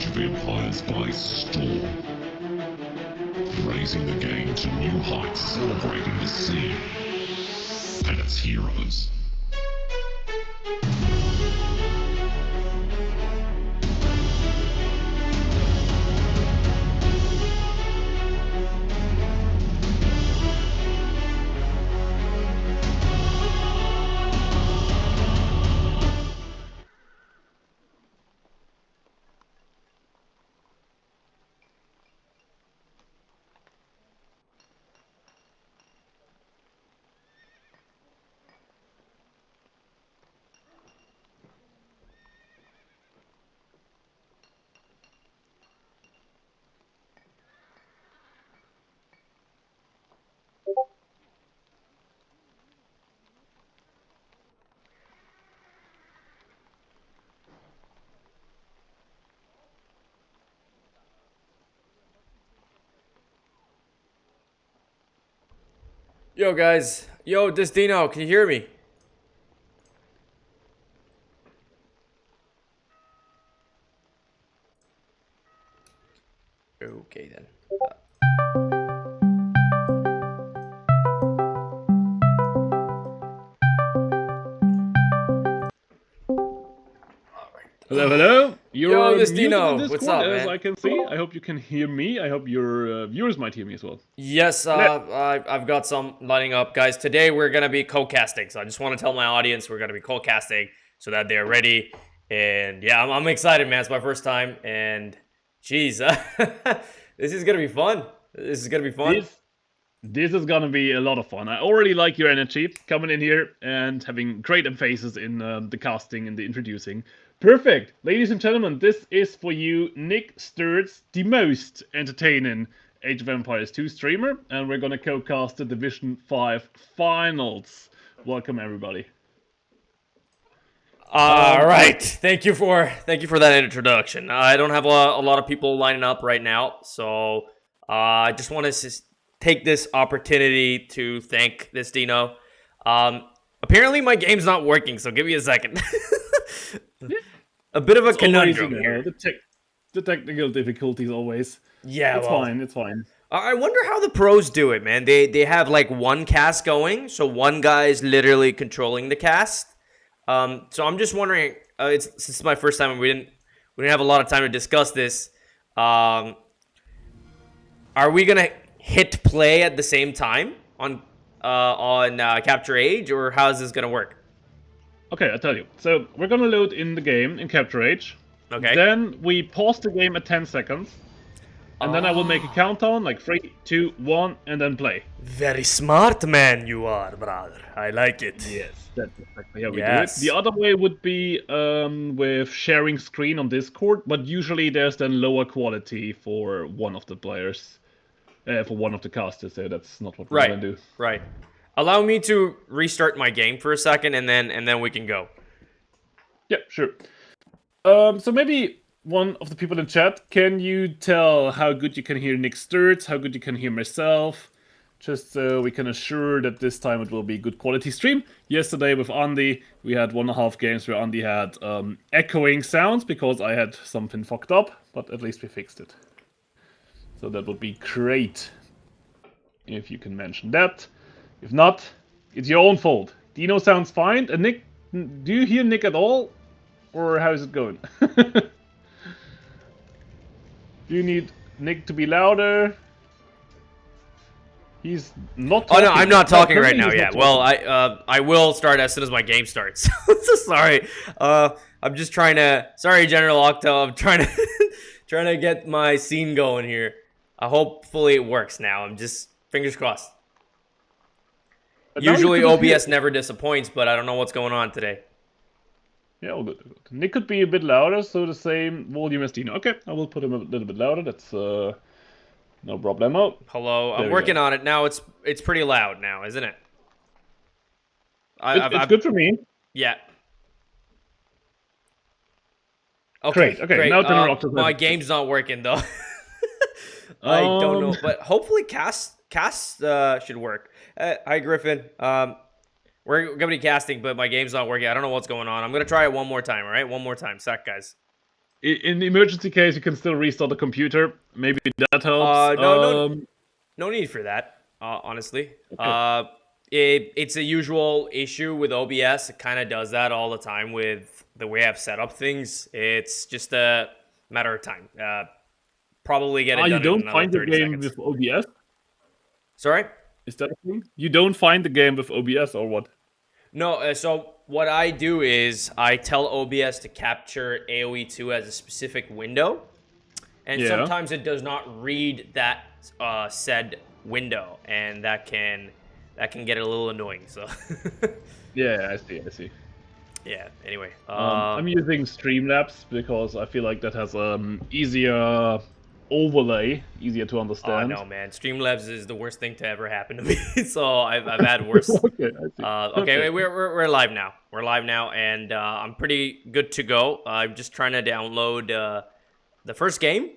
Age of Empires by storm, raising the game to new heights, celebrating the scene and its heroes. Yo guys, yo, this Dino, can you hear me? Okay then. Hello, hello. You're this muted Dino. in Discord, What's up, as man? I can see. I hope you can hear me. I hope your viewers might hear me as well. Yes, I've got some lining up, guys. Today we're gonna be co-casting, so I just want to tell my audience we're gonna be co-casting so that they're ready. And yeah, I'm excited, man. It's my first time, and geez, this is gonna be fun. This is gonna be fun. This is gonna be a lot of fun. I already like your energy coming in here and having great emphasis in the casting and the introducing. Perfect, ladies and gentlemen. This is for you, NickSturzz, the most entertaining Age of Empires 2 streamer, and we're gonna co-cast the Division 5 finals. Welcome, everybody. All right, thank you for that introduction. I don't have a lot of people lining up right now, so I just want to take this opportunity to thank this Dino. Apparently my game's not working, so give me a second. A bit of a conundrum here. The technical difficulties always. Yeah, it's fine. It's fine. I wonder how the pros do it, man. They have like one cast going, so one guy's literally controlling the cast. So I'm just wondering. This is my first time, and we didn't have a lot of time to discuss this. Are we gonna hit play at the same time on Capture Age, or how is this gonna work? Okay, I'll tell you. So we're gonna load in the game in Capture Age. Okay. Then we pause the game at 10 seconds. And then I will make a countdown, like 3, 2, 1, and then play. Very smart man you are, brother. I like it. Yes, that's exactly how we do it. The other way would be with sharing screen on Discord, but usually there's then lower quality for one of the players, for one of the casters, so that's not what we're gonna do. Right. Allow me to restart my game for a second, and then we can go. Yeah, sure. So maybe one of the people in chat, can you tell how good you can hear NickSturzz, how good you can hear myself, just so we can assure that this time it will be good quality stream. Yesterday with Andy, we had 1.5 games where Andy had echoing sounds because I had something fucked up, but at least we fixed it. So that would be great if you can mention that. If not, it's your own fault. Dino sounds fine. And Nick, do you hear Nick at all? Or how is it going? Do you need Nick to be louder? He's not talking. Oh no, I'm not talking right now. Yeah. Well, I will start as soon as my game starts. So sorry. I'm just trying to. Sorry, General Octo. I'm trying to get my scene going here. Hopefully it works now. I'm just fingers crossed. Usually OBS never disappoints, but I don't know what's going on today. Yeah, all good. Nick could be a bit louder, so the same volume as Dino. Okay, I will put him a little bit louder. That's no problemo. Hello, I'm working on it now. It's pretty loud now, isn't it? It's good for me. Yeah. Okay. Great. Great. Now my game's not working though. I don't know, but hopefully cast should work. Hi Griffin. We're gonna be casting, but my game's not working. I don't know what's going on. I'm gonna try it one more time. All right, one more time. Sec, guys. In the emergency case, you can still restart the computer. Maybe that helps. No need for that. Honestly, Okay. it's a usual issue with OBS. It kind of does that all the time with the way I've set up things. It's just a matter of time. Probably get it You done in don't another find your 30 game seconds. with OBS? Sorry? Is that a thing? You don't find the game with OBS or what? No, so what I do is I tell OBS to capture AoE2 as a specific window, and sometimes it does not read that said window, and that can get a little annoying. So Yeah, I see. yeah. Anyway, I'm using Streamlabs because I feel like that has easier overlay, easier to oh understand. no, man, Streamlabs is the worst thing to ever happen to me. So I've had worse. Okay, I see. Okay, we're live now. We're live now, and I'm pretty good to go. I'm just trying to download the first game.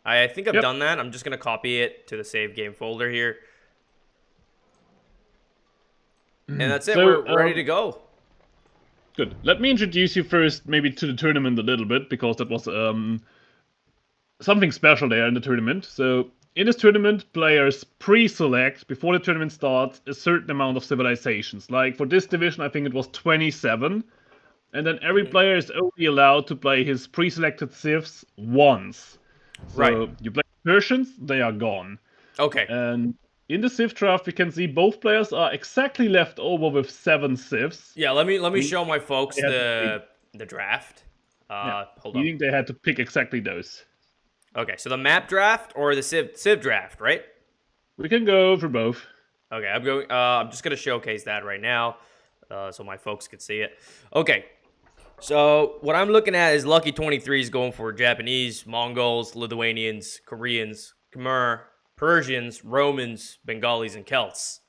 I think I've done that. I'm just gonna copy it to the save game folder here, and that's it. So, We're ready to go. Good. Let me introduce you first, maybe to the tournament a little bit, because that was something special there in the tournament. So, in this tournament, players pre-select, before the tournament starts, a certain amount of civilizations. Like, for this division, I think it was 27. And then every player is only allowed to play his pre-selected civs once. So, you play Persians, they are gone. Okay. And in the civ draft, we can see both players are exactly left over with 7 civs. Yeah, let me show my folks the draft. Hold on. Meaning they had to pick exactly those. Okay, so the map draft or the civ draft, right? We can go for both. Okay, I'm going. I'm just gonna showcase that right now, so my folks can see it. Okay, so what I'm looking at is Lucky 23 is going for Japanese, Mongols, Lithuanians, Koreans, Khmer, Persians, Romans, Bengalis, and Celts.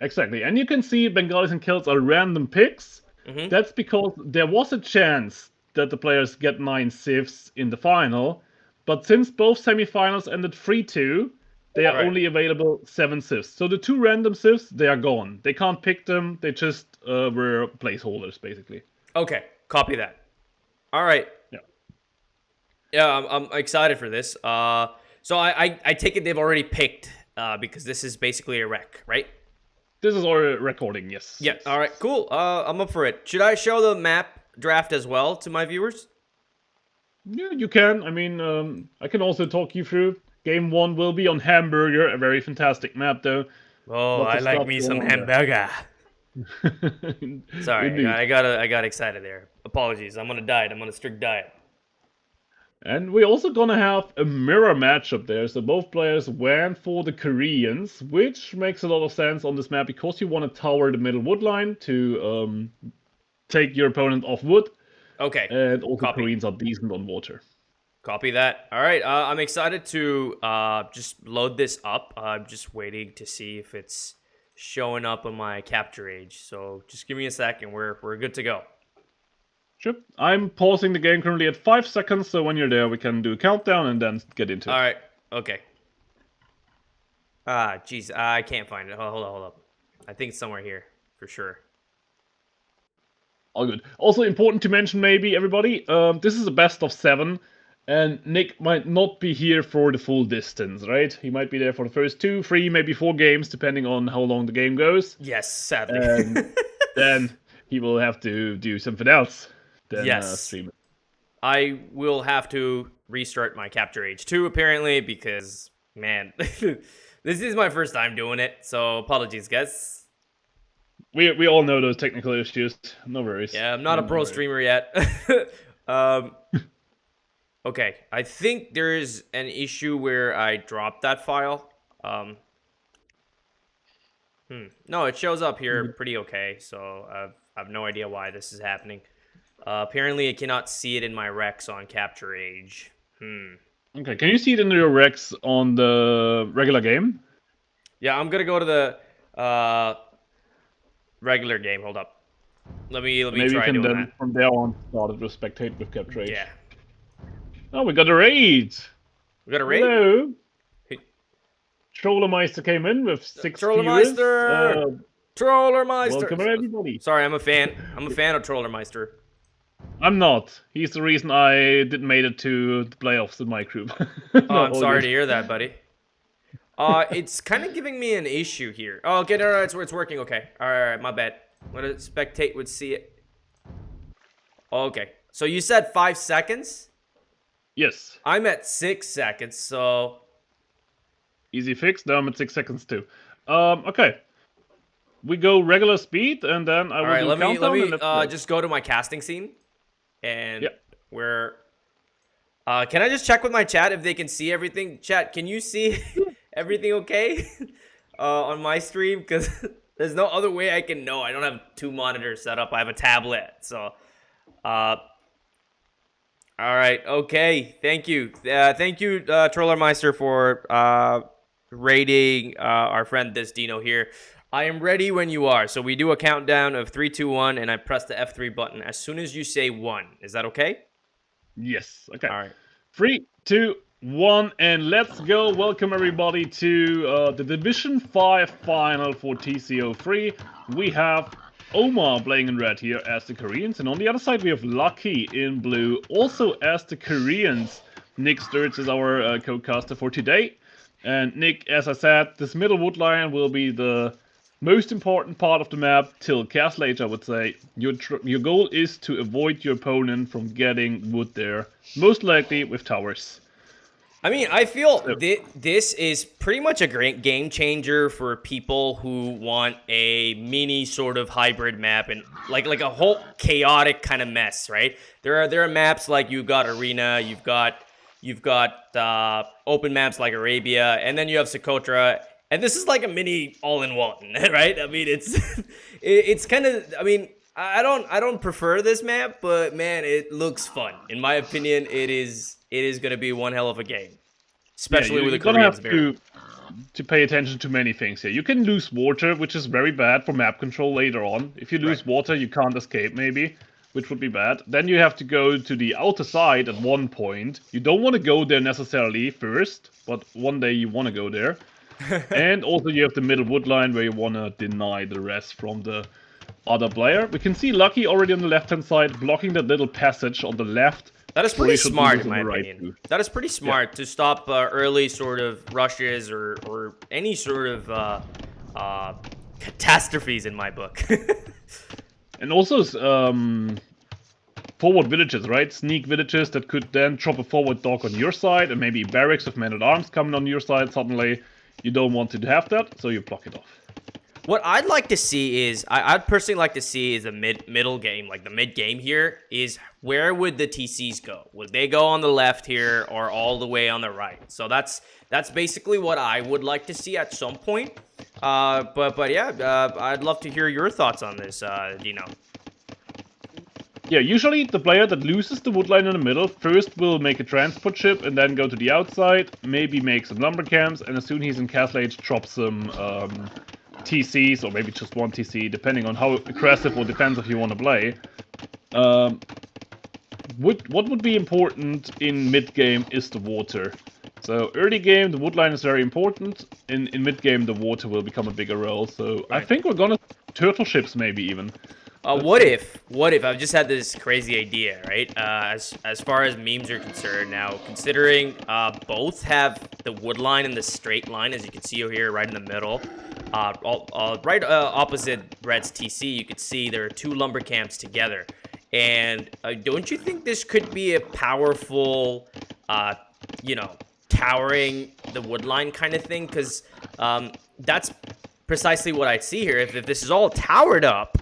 Exactly, and you can see Bengalis and Celts are random picks. That's because there was a chance that the players get 9 civs in the final, but since both semifinals ended 3-2, they are only available 7 civs. So the 2 random civs, they are gone. They can't pick them. They just were placeholders, basically. Okay, copy that. All right. Yeah, I'm excited for this. So I take it they've already picked because this is basically a rec, right? This is our recording, yes. Yeah. All right. Cool. I'm up for it. Should I show the map draft as well to my viewers? Yeah, you can. I mean, I can also talk you through. Game 1 will be on Hamburger, a very fantastic map, though. Oh, I like me some hamburger. Sorry, I got excited there. Apologies. I'm on a diet. I'm on a strict diet. And we're also gonna have a mirror matchup there, so both players went for the Koreans, which makes a lot of sense on this map because you want to tower the middle wood line to take your opponent off wood. Okay. And also Koreans are decent on water. Copy that. All right, I'm excited to just load this up. I'm just waiting to see if it's showing up on my capture age. So just give me a second. We're good to go. Sure. I'm pausing the game currently at 5 seconds, so when you're there, we can do a countdown and then get into it. All right. Okay. Jeez, I can't find it. Hold up. I think it's somewhere here for sure. All good. Also important to mention, maybe everybody, this is a best of 7, and Nick might not be here for the full distance, right? He might be there for the first 2, 3, maybe 4 games, depending on how long the game goes. Yes, sadly. And then he will have to do something else. Then, stream it. I will have to restart my capture age too, apparently, because man, this is my first time doing it. So apologies, guys. We all know those technical issues. No worries. Yeah, I'm not a pro streamer yet. Okay, I think there is an issue where I dropped that file. No, it shows up here pretty okay. So I have no idea why this is happening. Apparently, I cannot see it in my recs on capture age. Okay, can you see it in your recs on the regular game? Yeah, I'm gonna go to the regular game. Hold up. Let me Maybe try you can doing then that. from there on start it with spectate with capture age. Yeah. Oh, we got a raid. We got a raid. Hello. Trollermeister came in with 6 Trollermeister. viewers. Trollermeister. Welcome everybody. Sorry, I'm a fan. I'm a fan of Trollermeister. I'm not. He's the reason I didn't made it to the playoffs in my group. Oh, No, I'm all sorry good. to hear that, buddy. It's kind of giving me an issue here. Oh, okay, no, it's working. Okay, all right, my bad. What a spectate would see it. Okay, so you said 5 seconds. Yes. I'm at 6 seconds, so Easy fix. Now I'm at 6 seconds too. Okay. We go regular speed, and then I all will right. do Let countdown. me And let's go. just go to my casting scene, and Yeah. we're. Can I just check with my chat if they can see everything? Chat, can you see everything okay on my stream? Because there's no other way I can know. I don't have 2 monitors set up. I have a tablet, so. All right. Okay. Thank you. Thank you, Trollermeister, for rating our friend this Dino here. I am ready when you are. So we do a countdown of 3, 2, 1, and I press the F3 button as soon as you say 1. Is that okay? Yes. Okay. All right. 3, 2, 1, and let's go. Welcome everybody to the Division 5 final for TCO3. We have Omar playing in red here as the Koreans, and on the other side we have Lucky in blue, also as the Koreans. NickSturzz is our co-caster for today. And Nick, as I said, this middle wood line will be the most important part of the map till Castle Age, I would say. Your goal is to avoid your opponent from getting wood there, most likely with towers. I mean, I feel this is pretty much a great game changer for people who want a mini sort of hybrid map and like a whole chaotic kind of mess, right? There are maps like you've got Arena, you've got open maps like Arabia, and then you have Socotra, and this is like a mini all-in-one, right? I mean, it's kind of, I mean, I don't prefer this map, but man, it looks fun. In my opinion, it is going to be one hell of a game, especially with the Koreans. You're gonna have to pay attention to many things here. You can lose water, which is very bad for map control later on. If you lose water, you can't escape, maybe, which would be bad. Then you have to go to the outer side at one point. You don't want to go there necessarily first, but one day you want to go there. And also you have the middle wood line where you want to deny the rest from the other player. We can see Lucky already on the left-hand side, blocking that little passage on the left. That is pretty Should do smart, this in on my the right opinion. too. That is pretty smart to stop early sort of rushes or any sort of catastrophes in my book. And also forward villages, right? Sneak villages that could then drop a forward dog on your side, and maybe barracks of men-at-arms coming on your side suddenly. You don't want to have that, so you block it off. What I'd like to see is, I'd personally like to see is a middle game, like the mid game here, is where would the TCs go? Would they go on the left here or all the way on the right? So that's basically what I would like to see at some point. But yeah, I'd love to hear your thoughts on this, Dino. Yeah, usually the player that loses the wood line in the middle first will make a transport ship and then go to the outside, maybe make some lumber camps, and as soon as he's in Castle Age, drop some TCs, or maybe just one TC, depending on how aggressive or defensive you want to play. What would be important in mid-game is the water. So early game, the wood line is very important. In mid-game, the water will become a bigger role. So I think we're gonna turtle ships maybe even. What if I've just had this crazy idea, right? As far as memes are concerned now, considering both have the wood line and the straight line, as you can see over here, right in the middle, right opposite Red's TC, you could see there are 2 lumber camps together. And don't you think this could be a powerful, towering the wood line kind of thing? Because that's precisely what I'd see here. If this is all towered up,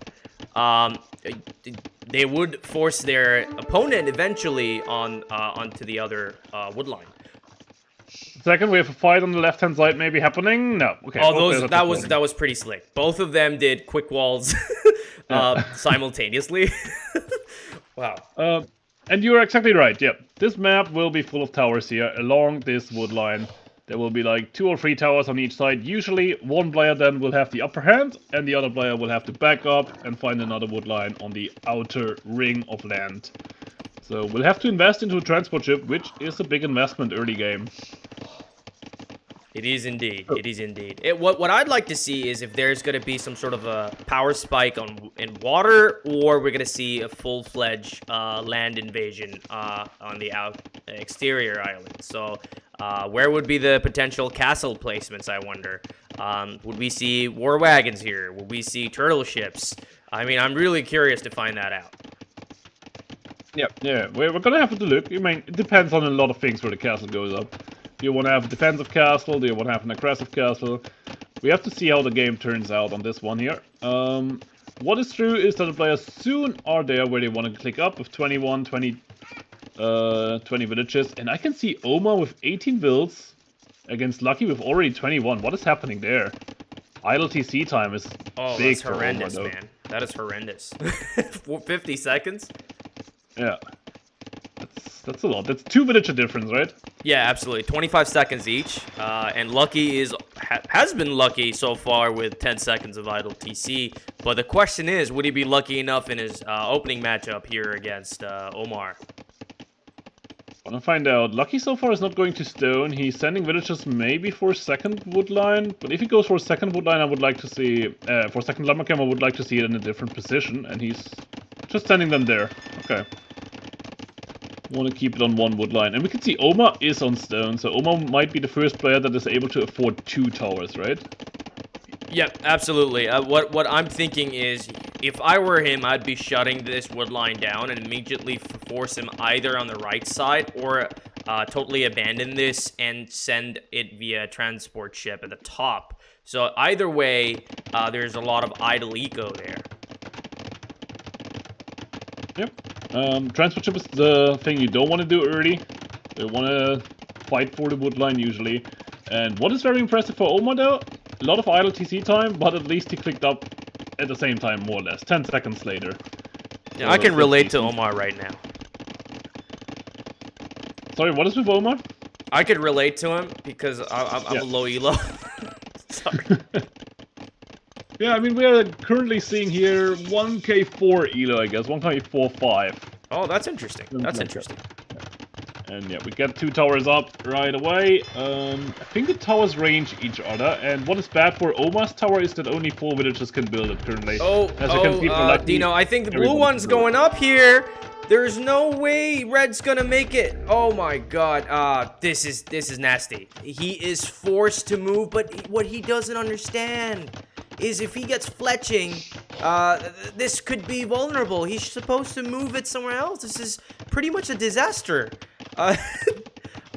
they would force their opponent eventually onto the other wood line. Second, we have a fight on the left-hand side maybe happening. No, okay. Oh, that was pretty slick. Both of them did quick walls simultaneously. Wow. And you're exactly right. Yep, this map will be full of towers here along this wood line. There will be like 2 or 3 towers on each side. Usually one player then will have the upper hand and the other player will have to back up and find another wood line on the outer ring of land. So we'll have to invest into a transport ship, which is a big investment early game. It is indeed. It is indeed. What I'd like to see is if there's going to be some sort of a power spike in water, or we're going to see a full-fledged land invasion on the exterior island. So where would be the potential castle placements, I wonder? Would we see war wagons here? Would we see turtle ships? I mean, I'm really curious to find that out. Yeah, we're gonna have to look. I mean, it depends on a lot of things where the castle goes up. Do you want to have a defensive castle? Do you want to have an aggressive castle? We have to see how the game turns out on this one here. What is true is that the players soon are there where they want to click up with 21, 20 villages. And I can see Oma with 18 builds against Lucky with already 21. What is happening there? Idle TC time is big. That's horrendous, Oma, man. That is horrendous. 50 seconds? Yeah. That's a lot. That's 2 villager difference, right? Yeah, absolutely. 25 seconds each. And Lucky has been lucky so far with 10 seconds of idle TC. But the question is, would he be lucky enough in his opening matchup here against Omar? Wanna find out. Lucky so far is not going to stone. He's sending villagers maybe for second wood line. But if he goes for second wood line, I would like to see... for second lumber camp, I would like to see it in a different position. And he's just sending them there. Okay. Want to keep it on 1 wood line. And we can see Oma is on stone. So Oma might be the first player that is able to afford 2 towers, right? Yep, absolutely. What I'm thinking is, if I were him, I'd be shutting this wood line down and immediately force him either on the right side or totally abandon this and send it via transport ship at the top. So either way, there's a lot of idle eco there. Yep. Transport ship is the thing you don't want to do early. You want to fight for the wood line usually. And what is very impressive for Oma though, a lot of idle TC time, but at least he clicked up at the same time, more or less, 10 seconds later. Yeah, so I can relate to Omar right now. Sorry, what is with Omar? I could relate to him because I'm a low elo. Sorry. Yeah, I mean, we are currently seeing here 1k4 elo, I guess, 1k4-5. Oh, that's interesting. That's interesting. And yeah, we get 2 towers up right away. I think the towers range each other, and what is bad for Omar's tower is that only 4 villagers can build it currently. Dino, I think the blue one's going up here. There's no way Red's gonna make it. Oh my god. This is nasty. He is forced to move, but what he doesn't understand is if he gets fletching, this could be vulnerable. He's supposed to move it somewhere else. This is pretty much a disaster.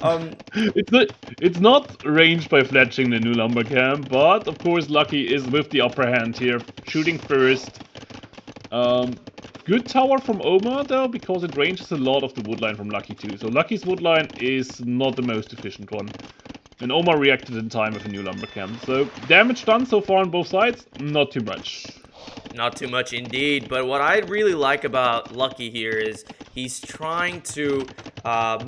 It's not ranged by fletching the new lumber camp, but of course Lucky is with the upper hand here, shooting first. Good tower from Oma though, because it ranges a lot of the wood line from Lucky too. So Lucky's wood line is not the most efficient one. And Oma reacted in time with a new lumber camp. So damage done so far on both sides, not too much. Not too much indeed, but what I really like about Lucky here is he's trying to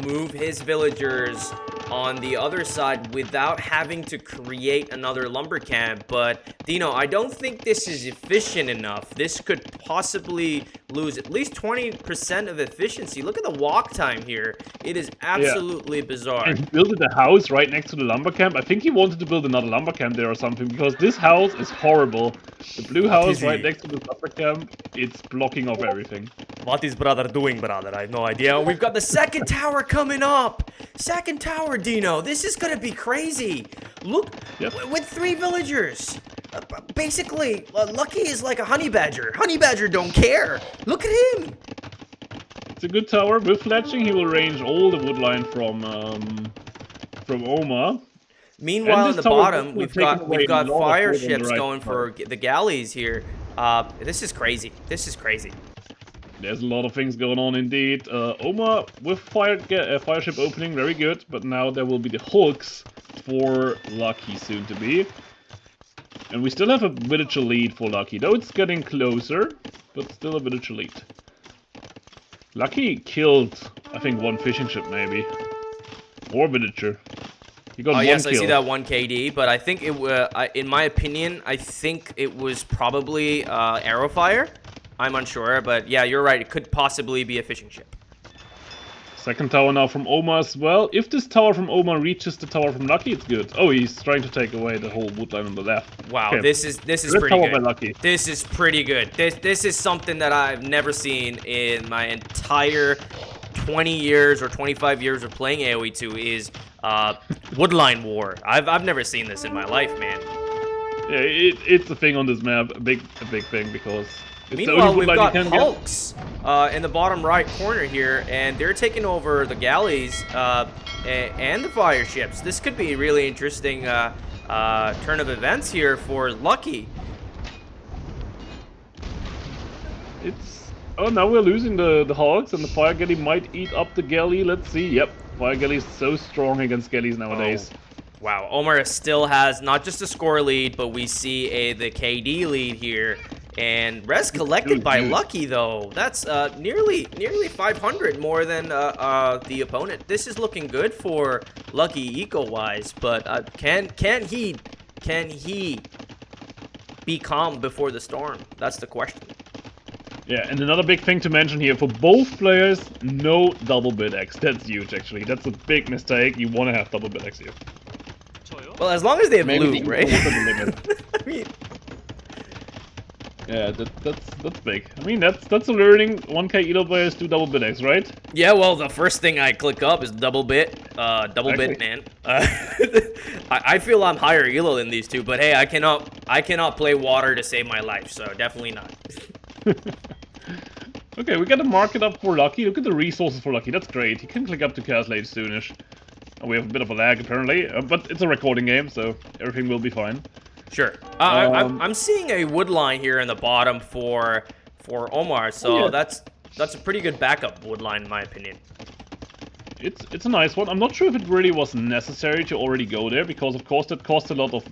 move his villagers on the other side without having to create another lumber camp. But Dino, I don't think this is efficient enough. This could possibly lose at least 20% of efficiency. Look at the walk time here. It is absolutely bizarre. And he built a house right next to the lumber camp. I think he wanted to build another lumber camp there or something, because this house is horrible. The blue house right next to the lumber camp, it's blocking off everything. What is brother doing, brother? I have no idea. We've got the second tower coming up. Second tower, Dino. This is gonna be crazy. Look, with 3 villagers. Basically, Lucky is like a honey badger. Honey badger don't care. Look at him. It's a good tower. With fletching, he will range all the wood line from Oma. Meanwhile, on the bottom, we've got fire ships going for the galleys here. This is crazy. This is crazy. There's a lot of things going on indeed. Oma with fire ship opening, very good. But now there will be the hulks for Lucky soon to be. And we still have a villager lead for Lucky, though it's getting closer, but still a villager lead. Lucky killed, I think, 1 fishing ship maybe. Or villager. He got 1 yes, kill. I see that 1 KD, but I think it in my opinion, I think it was probably Arrowfire. I'm unsure, but yeah, you're right. It could possibly be a fishing ship. Second tower now from Omar as well. If this tower from Omar reaches the tower from Lucky, it's good. Oh, he's trying to take away the whole wood line on the left. Wow, okay. this is pretty tower good. by Lucky. This is pretty good. This is something that I've never seen in my entire 20 years or 25 years of playing AoE2 is woodline war. I've never seen this in my life, man. Yeah, it's a thing on this map, a big thing because. Meanwhile, we've got Hulks in the bottom right corner here, and they're taking over the galleys and the fire ships. This could be a really interesting turn of events here for Lucky. Oh, now we're losing the Hulks, and the fire galley might eat up the galley. Let's see. Yep, fire galley is so strong against galleys nowadays. Oh. Wow, Omar still has not just a score lead, but we see the KD lead here. And res collected by Lucky, though. That's nearly 500 more than the opponent. This is looking good for Lucky eco-wise, but can he be calm before the storm? That's the question. Yeah, and another big thing to mention here, for both players, no double bid X. That's huge, actually. That's a big mistake. You want to have double bid X here. Well, as long as they have loot, right? I mean... Yeah, that's big. I mean, that's a learning. 1K Elo players do double bid X, right? Yeah, well, the first thing I click up is double bit, man. I feel I'm higher Elo than these two, but hey, I cannot play water to save my life, so definitely not. Okay, we got to mark it up for Lucky. Look at the resources for Lucky. That's great. He can click up to Castle Age soonish. We have a bit of a lag apparently, but it's a recording game, so everything will be fine. Sure. I'm seeing a wood line here in the bottom for Omar, so that's a pretty good backup wood line in my opinion. It's a nice one. I'm not sure if it really was necessary to already go there, because of course that cost a lot of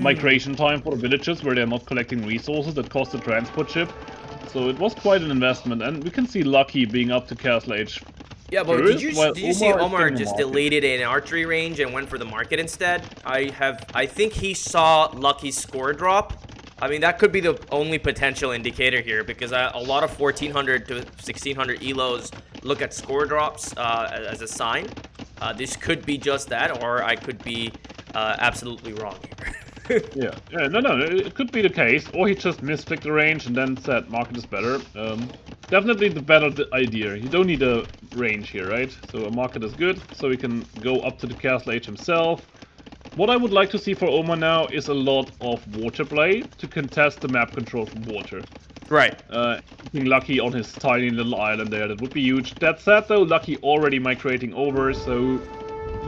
migration time for the villages where they're not collecting resources. That cost a transport ship, so it was quite an investment. And we can see Lucky being up to Castle Age. Yeah, but did you see Omar just deleted an archery range and went for the market instead? I think he saw Lucky's score drop. I mean, that could be the only potential indicator here, because a lot of 1400 to 1600 elos look at score drops as a sign. This could be just that, or I could be absolutely wrong here. yeah, no, it could be the case, or he just misclicked the range and then said market is better. Definitely the better idea. You don't need a range here, right? So a market is good, so we can go up to the Castle Age himself. What I would like to see for Omar now is a lot of water play to contest the map control from water. Right. Being Lucky on his tiny little island there, that would be huge. That said though, Lucky already migrating over, so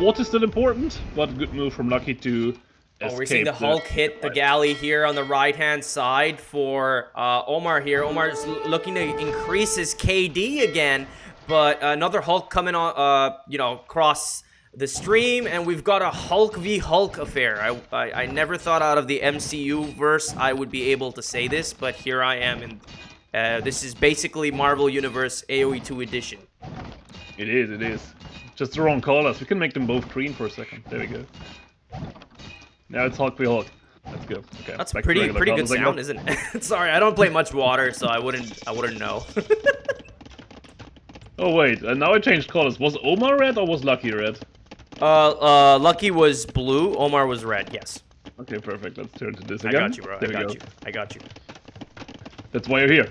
water is still important, but good move from Lucky to Oh, we're seeing the Hulk hit the galley here on the right-hand side for Omar here. Omar's looking to increase his KD again, but another Hulk coming on, across the stream, and we've got a Hulk v Hulk affair. I never thought out of the MCU verse I would be able to say this, but here I am, and this is basically Marvel Universe AoE2 edition. It is. Just the wrong colors. We can make them both green for a second. There we go. Now it's Hulk v Hulk. Let's go. Okay. That's pretty good sound, isn't it? Sorry, I don't play much water, so I wouldn't know. Oh wait, now I changed colors. Was Omar red or was Lucky red? Lucky was blue. Omar was red. Yes. Okay, perfect. Let's turn to this again. I got you, bro. I got you. That's why you're here.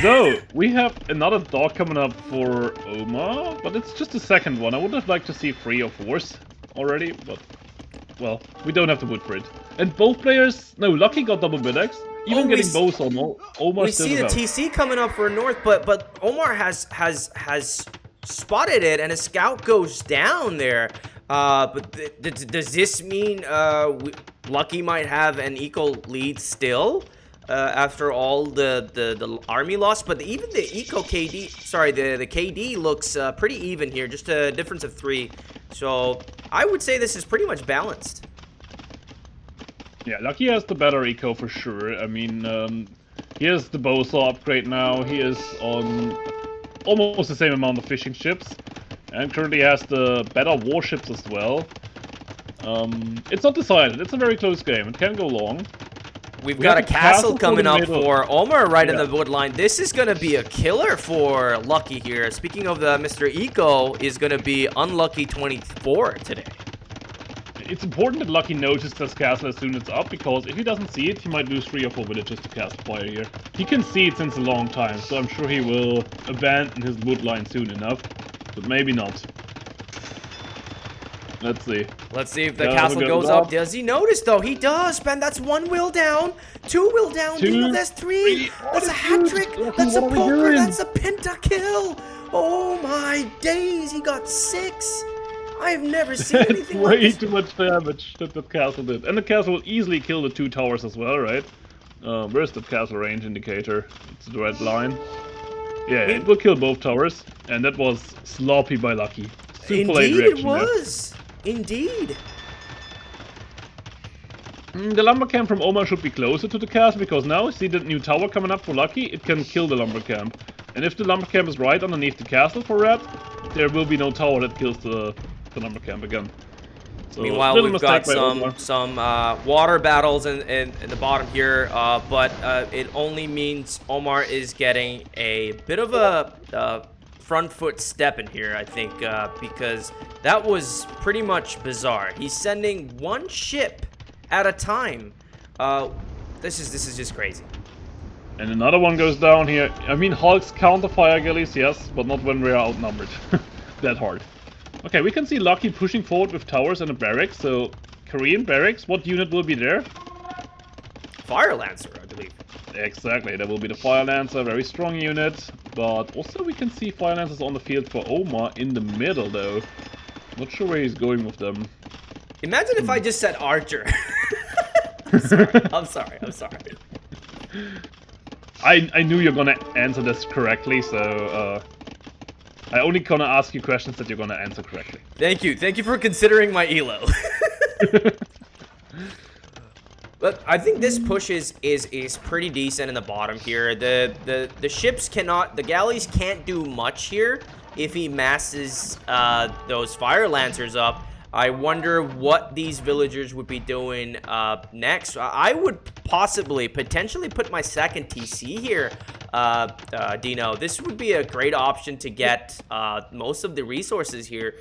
So, we have another dog coming up for Omar, but it's just the second one. I would have liked to see 3 or 4s already, but well, we don't have the wood for it. And both players, no, Lucky got double bid X. Even getting both on Omar. We see the TC coming up for North, but Omar has spotted it, and a scout goes down there. But does this mean Lucky might have an eco lead still after all the army loss? But even the eco KD, sorry, the KD looks pretty even here, just a difference of 3. So I would say this is pretty much balanced. Yeah, Lucky has the better eco for sure. I mean, he has the Bosa upgrade now. He is on almost the same amount of fishing ships, and currently has the better warships as well. It's not decided. It's a very close game. It can go long. we've got a castle coming up for Omar right in the wood line. This is going to be a killer for Lucky here. Speaking of Mr. Eco is going to be unlucky 24 today. It's important that Lucky notices this castle as soon as it's up, because if he doesn't see it, he might lose 3 or 4 villages to cast fire here. He can see it since a long time, so I'm sure he will abandon his wood line soon enough, but maybe not. Let's see. Let's see if the castle goes up. Does he notice, though? He does, man. That's 1 wheel down. 2 wheel down. Dino, that's 3. That's a hat trick. That's a poker. That's a pentakill. Oh, my days. He got 6. I've never seen anything like this. Way too much damage that the castle did. And the castle will easily kill the 2 towers as well, right? Where's the castle range indicator? It's the red line. Yeah, it will kill both towers. And that was sloppy by Lucky. Super late reaction. Indeed it was. Indeed. The lumber camp from Omar should be closer to the castle, because now see the new tower coming up for Lucky, it can kill the lumber camp. And if the lumber camp is right underneath the castle for Red, there will be no tower that kills the lumber camp again. So, meanwhile, we've got some water battles in the bottom here, but it only means Omar is getting a bit of a front foot step in here, I think, because that was pretty much bizarre. He's sending 1 ship at a time. This is just crazy. And another one goes down here. I mean, Hulks counter fire galleys, yes, but not when we're outnumbered that hard. Okay, we can see Lucky pushing forward with towers and a barracks. So, Korean barracks, what unit will be there? Fire Lancer, I believe. Exactly, that will be the Fire Lancer, very strong unit. But also we can see Fire Lancers on the field for Omar in the middle, though. Not sure where he's going with them. Imagine if I just said Archer. I'm sorry. I knew you're gonna answer this correctly, so I only gonna ask you questions that you're gonna answer correctly. Thank you for considering my elo. But I think this push is pretty decent in the bottom here. The ships cannot, the galleys can't do much here if he masses those Fire Lancers up. I wonder what these villagers would be doing next. I would potentially put my second TC here, Dino. This would be a great option to get most of the resources here.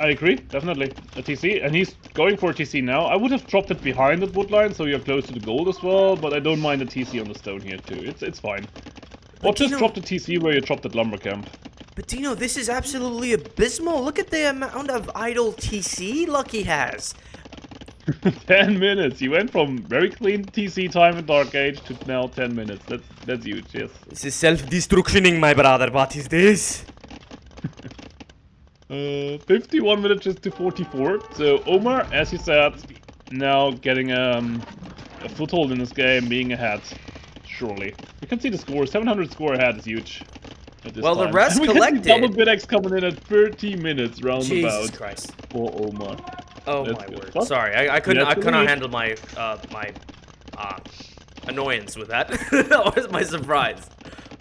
I agree, definitely. A TC, and he's going for a TC now. I would have dropped it behind the wood line, so you're close to the gold as well, but I don't mind a TC on the stone here too. It's fine. Or just drop the TC where you dropped that lumber camp. But Dino, this is absolutely abysmal. Look at the amount of idle TC Lucky has. 10 minutes. You went from very clean TC time in Dark Age to now 10 minutes. That's huge, yes. This is self-destructioning, my brother. What is this? 51 minutes to 44. So Omar, as you said, now getting a foothold in this game, being ahead. Surely. You can see the score. 700 score ahead is huge. Well, the rest we collected. Can see double BitX coming in at 30 minutes roundabout. Jesus Christ. For Omar. Oh my word. What? Sorry, I couldn't handle my annoyance with that. That was my surprise.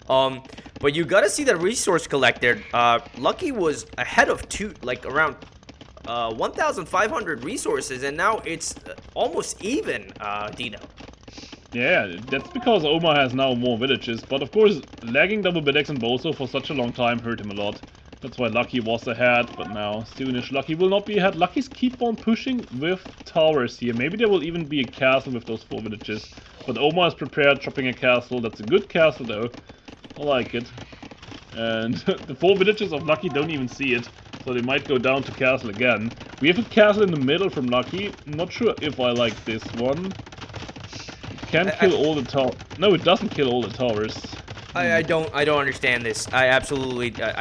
But you gotta see the resource collected. Lucky was ahead of around 1,500 resources, and now it's almost even, Dino. Yeah, that's because Omar has now more villages, but of course, lagging double BitX and Bozo for such a long time hurt him a lot. That's why Lucky was ahead, but now soonish Lucky will not be ahead. Lucky's keep on pushing with towers here. Maybe there will even be a castle with those 4 villages. But Omar is prepared, dropping a castle. That's a good castle though. I like it. And the 4 villages of Lucky don't even see it, so they might go down to castle again. We have a castle in the middle from Lucky. Not sure if I like this one. Can kill all the towers. No, it doesn't kill all the towers. I don't understand this. I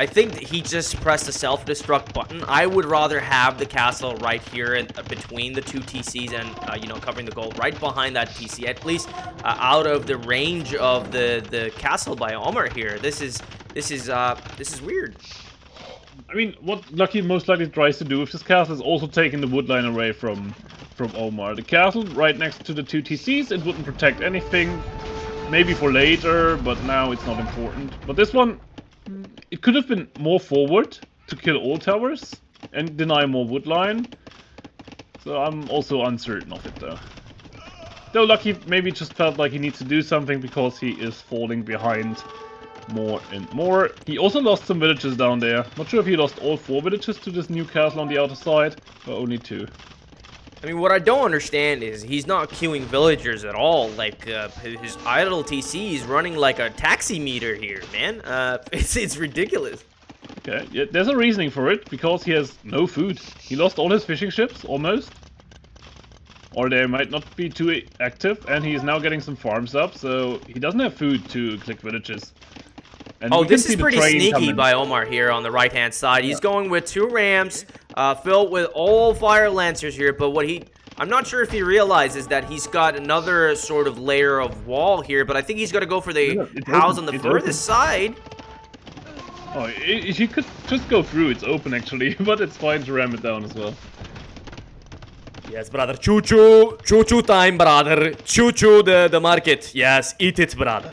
think he just pressed the self-destruct button. I would rather have the castle right here between the 2 TCs and covering the gold right behind that TC, at least out of the range of the castle by Omar here. This is weird. I mean, what Lucky most likely tries to do with this castle is also taking the wood line away from Omar. The castle right next to the 2 TCs, it wouldn't protect anything. Maybe for later, but now it's not important. But this one, it could have been more forward to kill all towers and deny more wood line. So I'm also uncertain of it though. Though Lucky maybe just felt like he needs to do something because he is falling behind more and more. He also lost some villages down there. Not sure if he lost all 4 villages to this new castle on the outer side, or only 2. I mean, what I don't understand is he's not queuing villagers at all. Like, his idle TC is running like a taxi meter here, man. It's ridiculous. Okay, yeah, there's a reasoning for it, because he has no food. He lost all his fishing ships, almost. Or they might not be too active, and he's now getting some farms up, so he doesn't have food to click villages. And Oh, this is pretty sneaky by Omar here on the right-hand side. He's going with 2 rams, filled with all fire lancers here, but I'm not sure if he realizes that he's got another sort of layer of wall here, but I think he's got to go for the house on the furthest side. Oh, he could just go through. It's open, actually, but it's fine to ram it down as well. Yes, brother. Choo-choo. Choo-choo time, brother. Choo-choo the market. Yes, eat it, brother.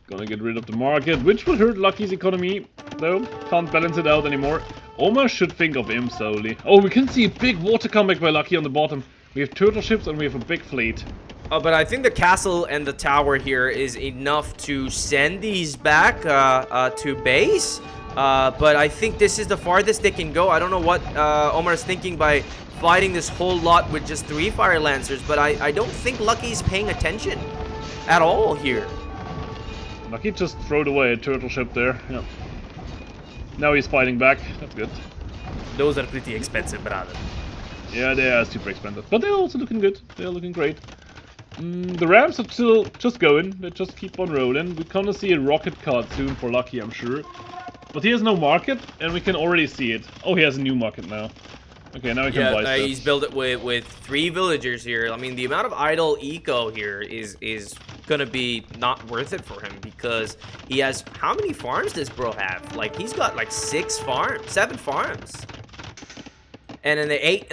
Gonna get rid of the market, which will hurt Lucky's economy, though. Can't balance it out anymore. Omar should think of him slowly. Oh, we can see a big water comeback by Lucky on the bottom. We have turtle ships and we have a big fleet. Oh, but I think the castle and the tower here is enough to send these back to base. But I think this is the farthest they can go. I don't know what Omar's thinking by fighting this whole lot with just 3 fire lancers, but I don't think Lucky's paying attention at all here. Lucky just throwed away a turtle ship there. Yeah. Now he's fighting back. That's good. Those are pretty expensive, brother. Yeah, they are super expensive, but they're also looking good. They're looking great. The Rams are still just going. They just keep on rolling. We're gonna see a rocket card soon for Lucky, I'm sure. But he has no market, and we can already see it. Oh, he has a new market now. Okay, now he can buy stuff. He's built it with 3 villagers here. I mean, the amount of idle eco here is gonna be not worth it for him, because he has... How many farms does bro have? Like, he's got like 7 farms. And then the 8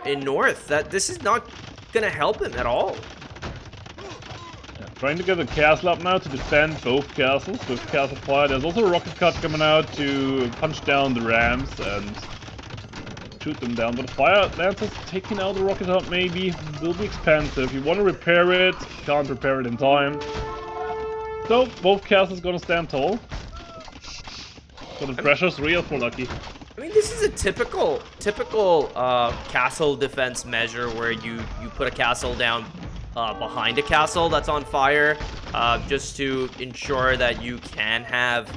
in north. This is not gonna help him at all. Trying to get a castle up now to defend both castles with castle fire. There's also a rocket cut coming out to punch down the rams and shoot them down. But the fire lancers taking out the rocket hut maybe will be expensive. You want to repair it, can't repair it in time. So both castles gonna stand tall. So the pressure's real for Lucky. I mean, this is a typical castle defense measure where you put a castle down behind a castle that's on fire, just to ensure that you can have,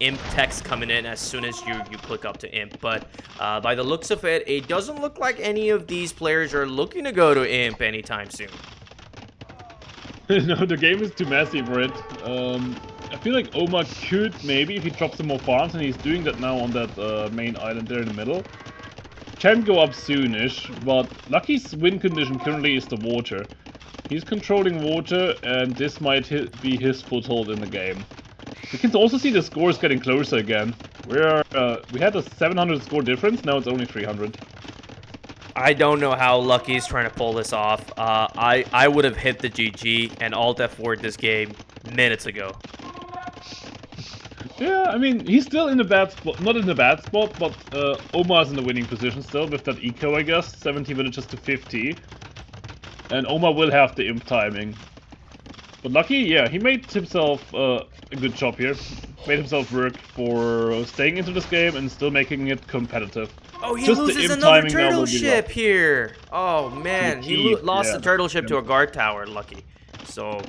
imp text coming in as soon as you click up to imp. But by the looks of it, it doesn't look like any of these players are looking to go to imp anytime soon. No, the game is too messy for it. I feel like Omar could maybe, if he drops some more farms, and he's doing that now on that main island there in the middle, can go up soonish, but Lucky's win condition currently is the water. He's controlling water, and this might be his foothold in the game. We can also see the scores getting closer again. We had a 700 score difference, now it's only 300. I don't know how Lucky's trying to pull this off. I would have hit the GG and Alt F4'd this game minutes ago. Yeah, I mean, he's still in the bad spot, not in the bad spot, but Omar's in the winning position still with that eco, I guess, 70 villages to 50. And Omar will have the imp timing. But Lucky, yeah, he made himself a good job here. Made himself work for staying into this game and still making it competitive. Oh, he loses another turtle ship here. Oh, man, he lost the turtle ship to a guard tower, Lucky. So,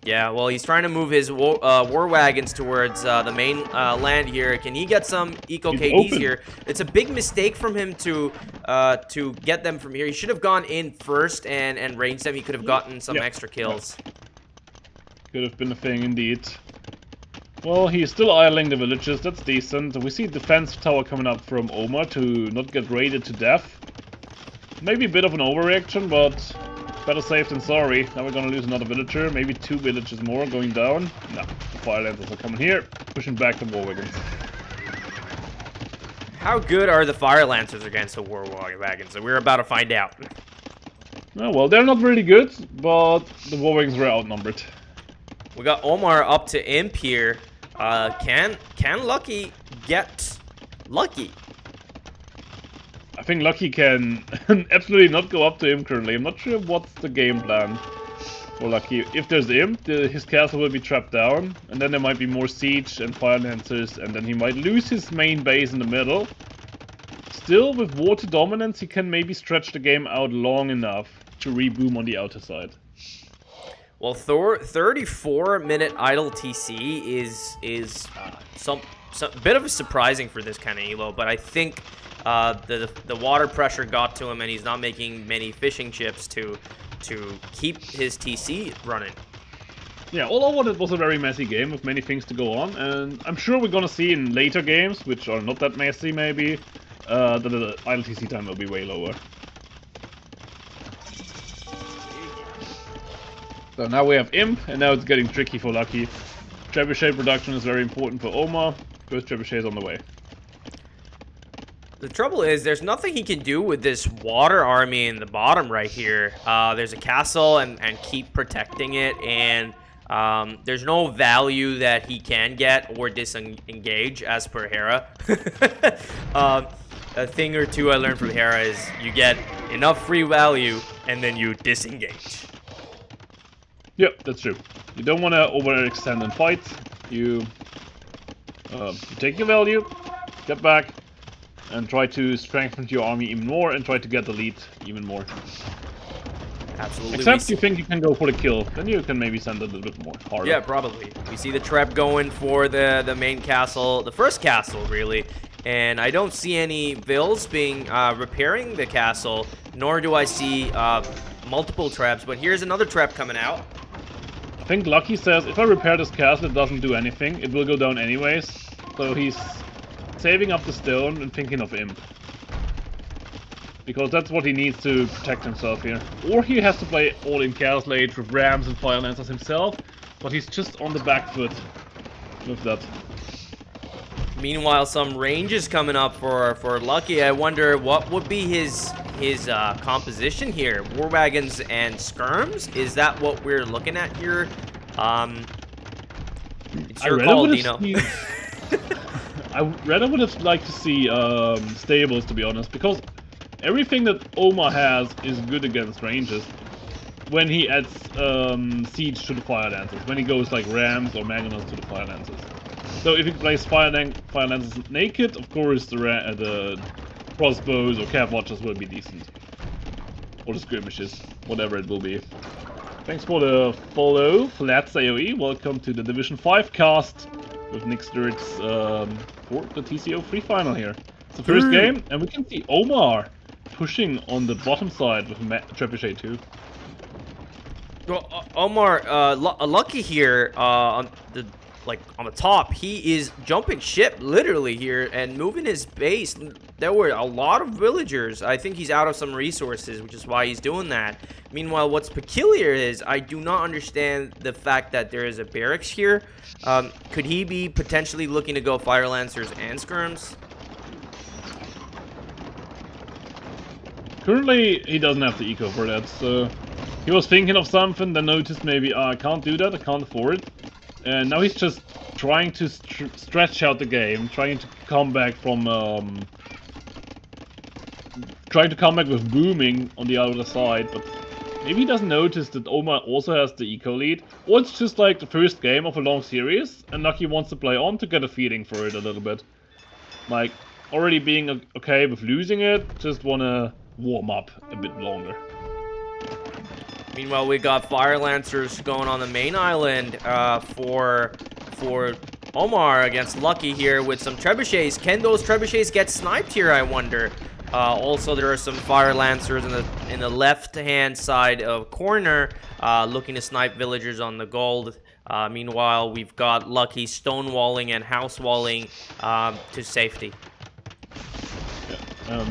yeah, well, he's trying to move his war wagons towards the main land here. Can he get some eco KDs here? It's a big mistake from him to get them from here. He should have gone in first and ranged them. He could have gotten some extra kills. Could have been a thing indeed. Well, he's still idling the villages. That's decent. We see defense tower coming up from Omar to not get raided to death. Maybe a bit of an overreaction, but better safe than sorry. Now we're gonna lose another villager, maybe 2 villages more going down. No, the fire lancers are coming here, pushing back the war wagons. How good are the fire lancers against the war wagons? So we're about to find out. Oh, well, they're not really good, but the war wagons were outnumbered. We got Omar up to imp here. Can Lucky get lucky? I think Lucky can absolutely not go up to him currently. I'm not sure what's the game plan for Lucky. If there's Imp, his castle will be trapped down, and then there might be more siege and fire lancers, and then he might lose his main base in the middle. Still, with water dominance, he can maybe stretch the game out long enough to reboom on the outer side. Well, 34-minute idle TC is some bit of a surprising for this kind of elo, but I think the water pressure got to him, and he's not making many fishing chips to keep his TC running. Yeah, although it was a very messy game with many things to go on, and I'm sure we're gonna see in later games, which are not that messy maybe, that the idle TC time will be way lower. So now we have Imp, and now it's getting tricky for Lucky. Trebuchet production is very important for Omar. First Trebuchet is on the way. The trouble is, there's nothing he can do with this water army in the bottom right here. There's a castle and keep protecting it, and there's no value that he can get or disengage as per Hera. A thing or two I learned from Hera is you get enough free value and then you disengage. Yep, that's true. You don't want to overextend in fights. You take your value, get back, and try to strengthen your army even more and try to get the lead even more. Absolutely. Except you think you can go for the kill, then you can maybe send it a little bit more harder. Yeah, probably. We see the trap going for the main castle, the first castle really, and I don't see any vills being repairing the castle, nor do I see multiple traps, but here's another trap coming out. I think Lucky says, if I repair this castle, it doesn't do anything. It will go down anyways. So he's saving up the stone and thinking of Imp. Because that's what he needs to protect himself here. Or he has to play all-in Castle Age with Rams and Fire Lancers himself. But he's just on the back foot with that. Meanwhile, some range is coming up for Lucky. I wonder what would be his composition here. War wagons and skirms? Is that what we're looking at here? It's your call, Dino. I rather would have liked to see stables, to be honest, because everything that Omar has is good against ranges. When he adds siege to the fire lancers, when he goes like rams or mangonels to the fire lancers. So if he plays fire lancers naked, of course the crossbows or cav watchers will be decent. Or the skirmishes, whatever it will be. Thanks for the follow, Flats AoE. Welcome to the Division 5 cast with NickSturzz for the TCO free final here. It's the first game, and we can see Omar pushing on the bottom side with Trebuchet 2. Well, Omar, Lucky here on the top, he is jumping ship literally here and moving his base. There were a lot of villagers. I think he's out of some resources, which is why he's doing that. Meanwhile, what's peculiar is I do not understand the fact that there is a barracks here. Could he be potentially looking to go Fire Lancers and Skirms? Currently, he doesn't have the eco for that, so he was thinking of something, then noticed maybe, I can't do that, I can't afford it. And now he's just trying to stretch out the game, trying to come back from, with booming on the other side, but maybe he doesn't notice that Omar also has the eco lead, or it's just like the first game of a long series, and Lucky wants to play on to get a feeling for it a little bit. Like, already being okay with losing it, just wanna warm up a bit longer. Meanwhile, we got Fire Lancers going on the main island for Omar against Lucky here with some trebuchets. Can those trebuchets get sniped here, I wonder? Also, there are some Fire Lancers in the left-hand side of corner looking to snipe villagers on the gold. Meanwhile, we've got Lucky stonewalling and housewalling to safety. A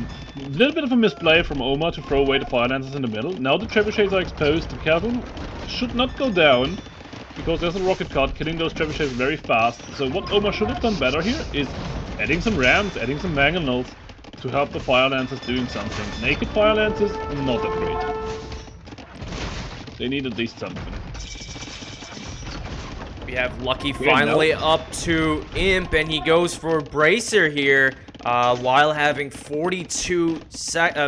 little bit of a misplay from Omar to throw away the Fire Lancers in the middle. Now the trebuchets are exposed. The castle should not go down, because there's a rocket cart killing those trebuchets very fast. So what Omar should have done better here is adding some rams, adding some mangonels to help the Fire Lancers doing something. Naked Fire Lancers, not that great. They need at least something. We have Lucky finally up to Imp, and he goes for Bracer here. while having 42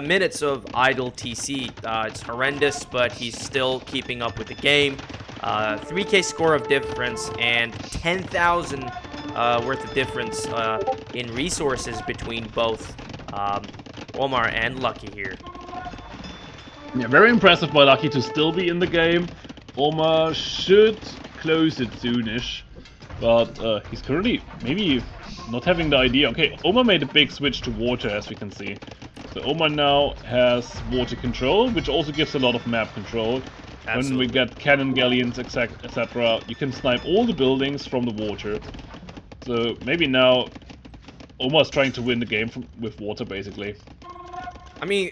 minutes of idle TC. It's horrendous, but he's still keeping up with the game. 3K score of difference and 10,000 worth of difference in resources between both Omar and Lucky here. Yeah, very impressive by Lucky to still be in the game. Omar should close it soonish, but he's currently maybe not having the idea. Okay, Omar made a big switch to water, as we can see. So Omar now has water control, which also gives a lot of map control. Absolutely. When we get cannon galleons, etc., you can snipe all the buildings from the water. So maybe now Omar's trying to win the game with water, basically. I mean,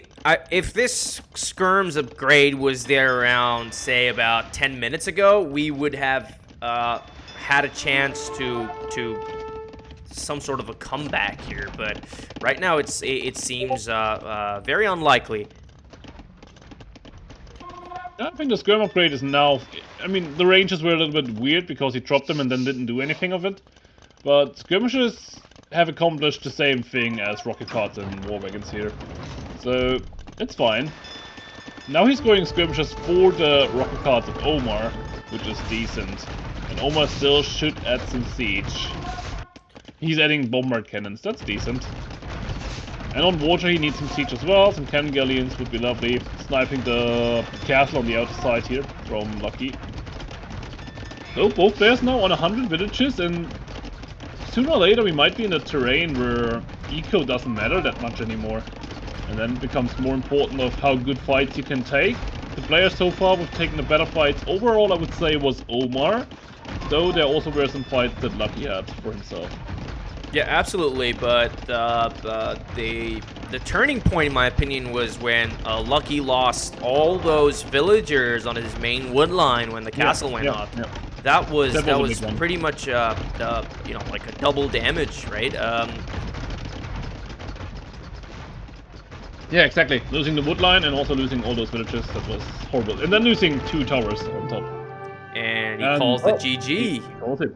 if this skirms upgrade was there around, say, about 10 minutes ago, we would have had a chance to some sort of a comeback here. But right now, it seems very unlikely. I think the skirm upgrade is now... I mean, the ranges were a little bit weird because he dropped them and then didn't do anything of it. But skirmishers have accomplished the same thing as rocket carts and war wagons here. So, it's fine. Now he's going skirmishers for the rocket carts of Omar, which is decent. And Omar still should add some siege. He's adding bombard cannons, that's decent. And on water he needs some siege as well, some cannon galleons would be lovely. Sniping the castle on the outer side here from Lucky. So both players now on 100 villages, and sooner or later we might be in a terrain where eco doesn't matter that much anymore. And then it becomes more important of how good fights you can take. The players so far who've taken the better fights overall I would say was Omar. Though there also were some fights that Lucky had for himself. Yeah, absolutely, but the turning point, in my opinion, was when Lucky lost all those villagers on his main wood line when the castle went up. Yeah. That was pretty much you know, like a double damage, right? Yeah, exactly. Losing the wood line and also losing all those villagers, that was horrible. And then losing 2 towers on top. And he calls the GG. He calls it.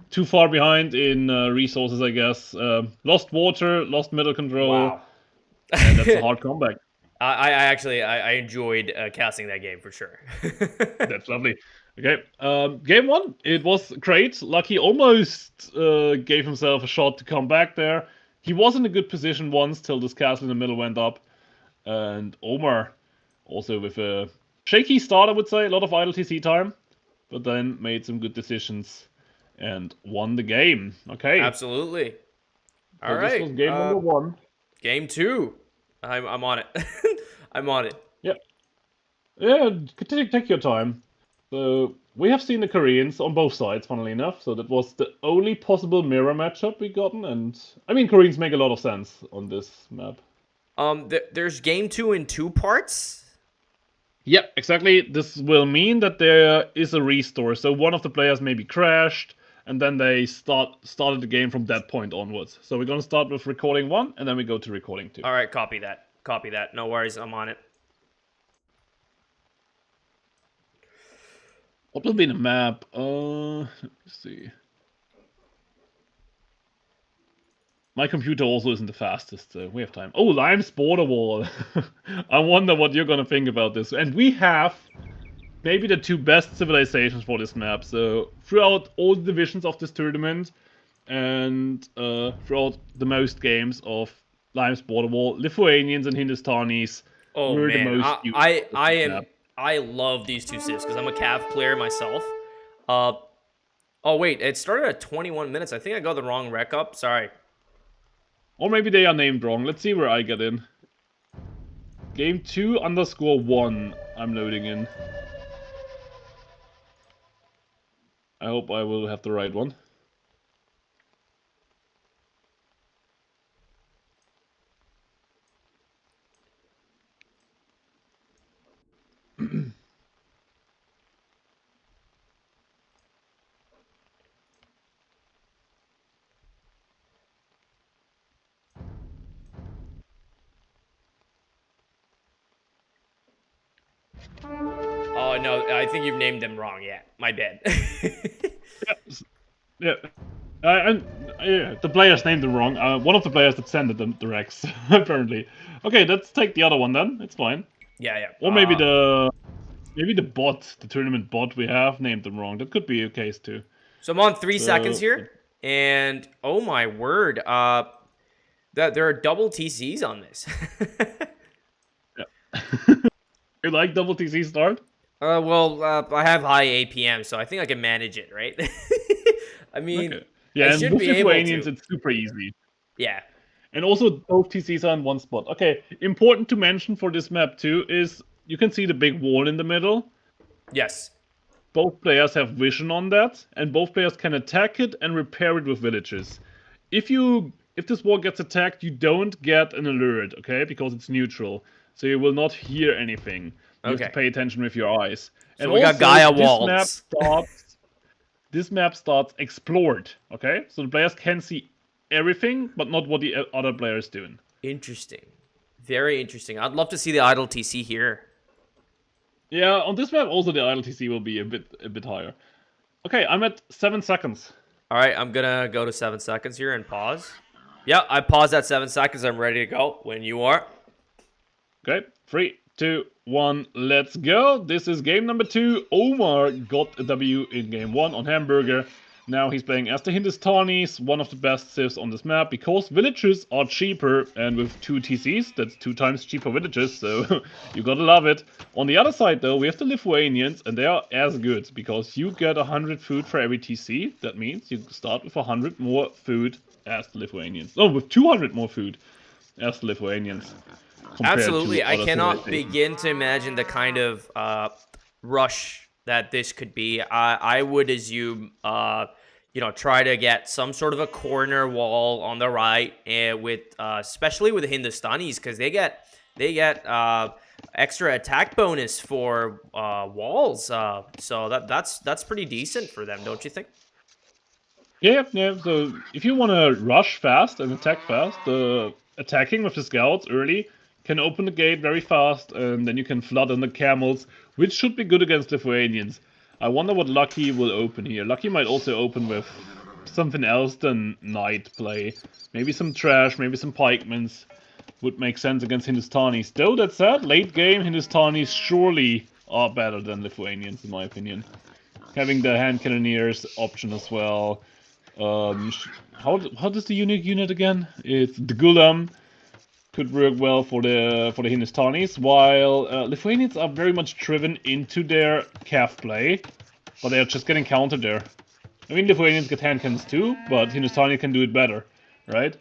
Too far behind in resources, I guess. Lost water, lost middle control. Wow. And that's a hard comeback. I actually enjoyed casting that game for sure. That's lovely. Okay, game 1, it was great. Lucky almost gave himself a shot to come back there. He was in a good position once till this castle in the middle went up. And Omar also with a shaky start, I would say. A lot of idle TC time. But then made some good decisions and won the game. Okay. Absolutely. All so right. This was game number 1. Game 2. I'm on it. I'm on it. Yep. Yeah, take your time. So we have seen the Koreans on both sides, funnily enough. So that was the only possible mirror matchup we gotten, and I mean Koreans make a lot of sense on this map. There's game 2 in 2 parts. Yeah, exactly. This will mean that there is a restore. So one of the players maybe crashed, and then they started the game from that point onwards. So we're gonna start with recording 1, and then we go to recording 2. All right, copy that. Copy that. No worries, I'm on it. What will be the map? Let's see. My computer also isn't the fastest, so we have time. Oh, Lime's border wall. I wonder what you're gonna think about this. And we have maybe the 2 best civilizations for this map. So throughout all the divisions of this tournament, and throughout the most games of Lime's border wall, Lithuanians and Hindustanis were the most used. I love these 2 civs because I'm a Cav player myself. Oh wait, it started at 21 minutes. I think I got the wrong rec up. Sorry. Or maybe they are named wrong. Let's see where I get in. Game 2_1 I'm loading in. I hope I will have the right one. Oh no, I think you've named them wrong. Yeah, my bad. Yeah. And the players named them wrong. One of the players that sent them the Rex, apparently. Okay, let's take the other one then. It's fine. Yeah, yeah. Or maybe the bot, the tournament bot we have, named them wrong. That could be a case too. So I'm on 3 seconds here, and oh my word, that there are double TCs on this. Yeah. You like double TC start? Well, I have high APM, so I think I can manage it, right? I mean, Okay. Yeah, I and should with be able Lithuanians, to. it's super easy. Yeah. And also, both TCs are in one spot. Okay, important to mention for this map too is you can see the big wall in the middle. Yes. Both players have vision on that, and both players can attack it and repair it with villages. If this wall gets attacked, you don't get an alert, okay? Because it's neutral, so you will not hear anything. You have Okay. to pay attention with your eyes. So And we got also, Gaia this walls. map starts. This map starts explored, okay? So the players can see everything, but not what the other player is doing. Interesting. Very interesting. I'd love to see the idle TC here. Yeah, on this map also the idle TC will be a bit higher. Okay, I'm at 7 seconds. All right, I'm gonna go to 7 seconds here and pause. Yeah, I paused at 7 seconds. I'm ready to go when you are. Okay, 3, 2, 1, let's go. This is game number 2. Omar got a W in game 1 on Hamburger. Now he's playing as the Hindustanis, one of the best civs on this map, because villages are cheaper, and with 2 TCs, that's 2 times cheaper villages, so you gotta love it. On the other side though, we have the Lithuanians, and they are as good, because you get 100 food for every TC. That means you start with 100 more food as the Lithuanians. Oh, with 200 more food as the Lithuanians. Absolutely. I cannot begin to imagine the kind of rush that this could be. I would assume, try to get some sort of a corner wall on the right, and with especially with the Hindustanis, because they get extra attack bonus for walls. So that's pretty decent for them, don't you think? Yeah. So if you want to rush fast and attack fast, attacking with the scouts early can open the gate very fast, and then you can flood on the camels, which should be good against Lithuanians. I wonder what Lucky will open here. Lucky might also open with something else than knight play. Maybe some trash, maybe some pikemans would make sense against Hindustanis. Though that said, late game Hindustanis surely are better than Lithuanians in my opinion. Having the hand cannoneers option as well. How does the unique unit again? It's the Gulam. Could work well for the Hindustanis, while Lithuanians are very much driven into their calf play, but they are just getting countered there. I mean, Lithuanians get hand cannons too, but Hindustani can do it better, right?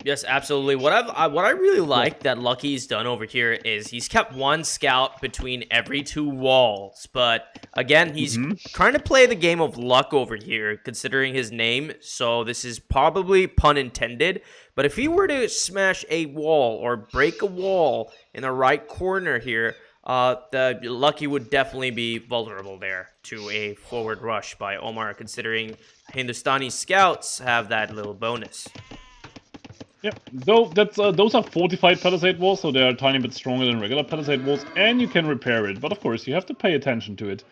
Yes, absolutely. What I really like that Lucky's done over here is he's kept one scout between every 2 walls. But again, he's trying to play the game of luck over here, considering his name. So this is probably pun intended. But if he were to smash a wall or break a wall in the right corner here, the Lucky would definitely be vulnerable there to a forward rush by Omar, considering Hindustani scouts have that little bonus. Yeah, though those are fortified palisade walls, so they're a tiny bit stronger than regular palisade walls, and you can repair it. But of course, you have to pay attention to it.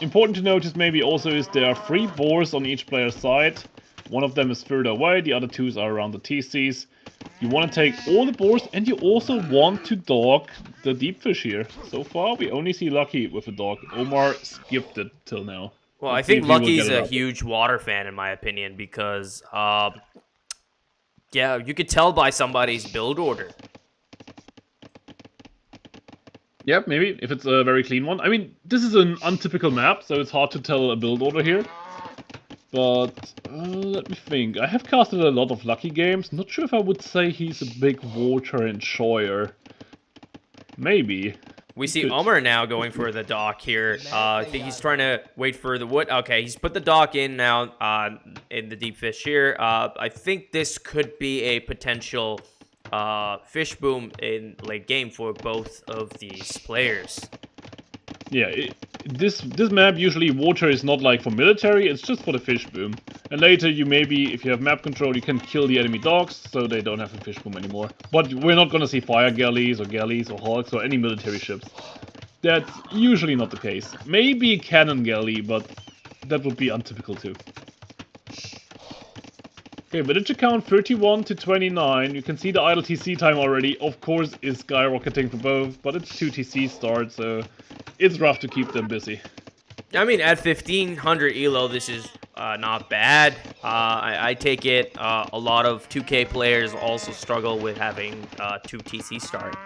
Important to notice maybe also is there are 3 boars on each player's side. One of them is further away, the other 2 are around the TCs. You want to take all the boars, and you also want to dog the deep fish here. So far, we only see Lucky with a dog. Omar skipped it till now. Well, I think Lucky's a huge water fan in my opinion, because yeah, you could tell by somebody's build order. Yep, maybe, if it's a very clean one. I mean, this is an untypical map, so it's hard to tell a build order here. But, let me think. I have casted a lot of Lucky games. Not sure if I would say he's a big water enjoyer. Maybe. We see Omar now going for the dock here. I think he's trying to wait for the wood. Okay, he's put the dock in now in the deep fish here. I think this could be a potential fish boom in late game for both of these players. Yeah, this map usually water is not like for military, it's just for the fish boom. And later you maybe, if you have map control, you can kill the enemy dogs so they don't have a fish boom anymore. But we're not gonna see fire galleys or hulks or any military ships. That's usually not the case. Maybe cannon galley, but that would be untypical too. Okay, villager count 31 to 29. You can see the idle TC time already, of course, is skyrocketing for both, but it's 2 TC start, so it's rough to keep them busy. I mean, at 1500 elo, this is not bad. I take it a lot of 2K players also struggle with having 2 TC start.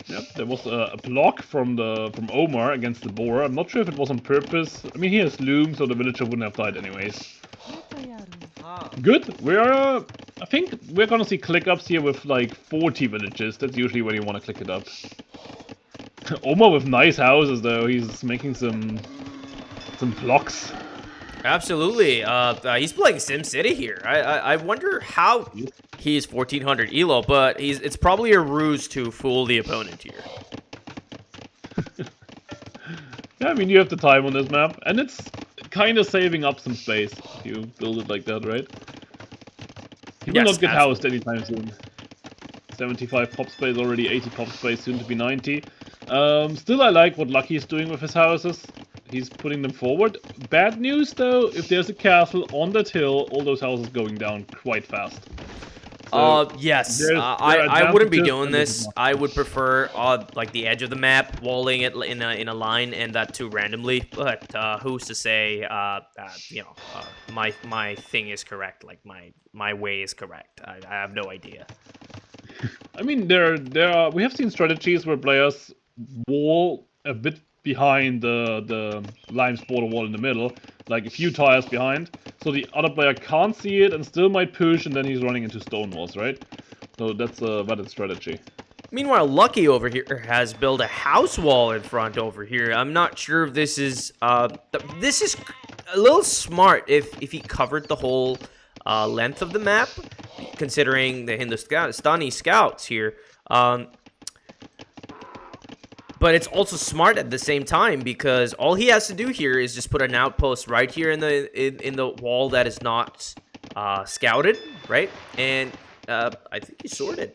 Yep, there was a block from Omar against the boar. I'm not sure if it was on purpose. I mean, he has loom, so the villager wouldn't have died anyways. Good. We're I think we're gonna see click ups here with like 40 villages. That's usually when you want to click it up. Omar with nice houses though. He's making some blocks. Absolutely. He's playing SimCity here. I wonder how he's 1400 elo, but it's probably a ruse to fool the opponent here. Yeah, I mean, you have the time on this map, and it's kind of saving up some space if you build it like that, right? He will not get housed anytime soon. 75 pop space already, 80 pop space, soon to be 90. Still, I like what Lucky is doing with his houses. He's putting them forward. Bad news, though, if there's a castle on that hill, all those houses going down quite fast. So yes. I wouldn't be doing this. I would prefer like the edge of the map, walling it in a line, and that too randomly. But who's to say? You know, my thing is correct. Like my way is correct. I have no idea. I mean, we have seen strategies where players wall a bit behind the lime border wall in the middle, like a few tires behind, so the other player can't see it and still might push, and then he's running into stone walls, right? So that's a valid strategy. Meanwhile, Lucky over here has built a house wall in front over here. I'm not sure if this is a little smart if he covered the whole length of the map, considering the Hindustani scouts here. But it's also smart at the same time, because all he has to do here is just put an outpost right here in the wall that is not scouted, right? And I think he's sorted.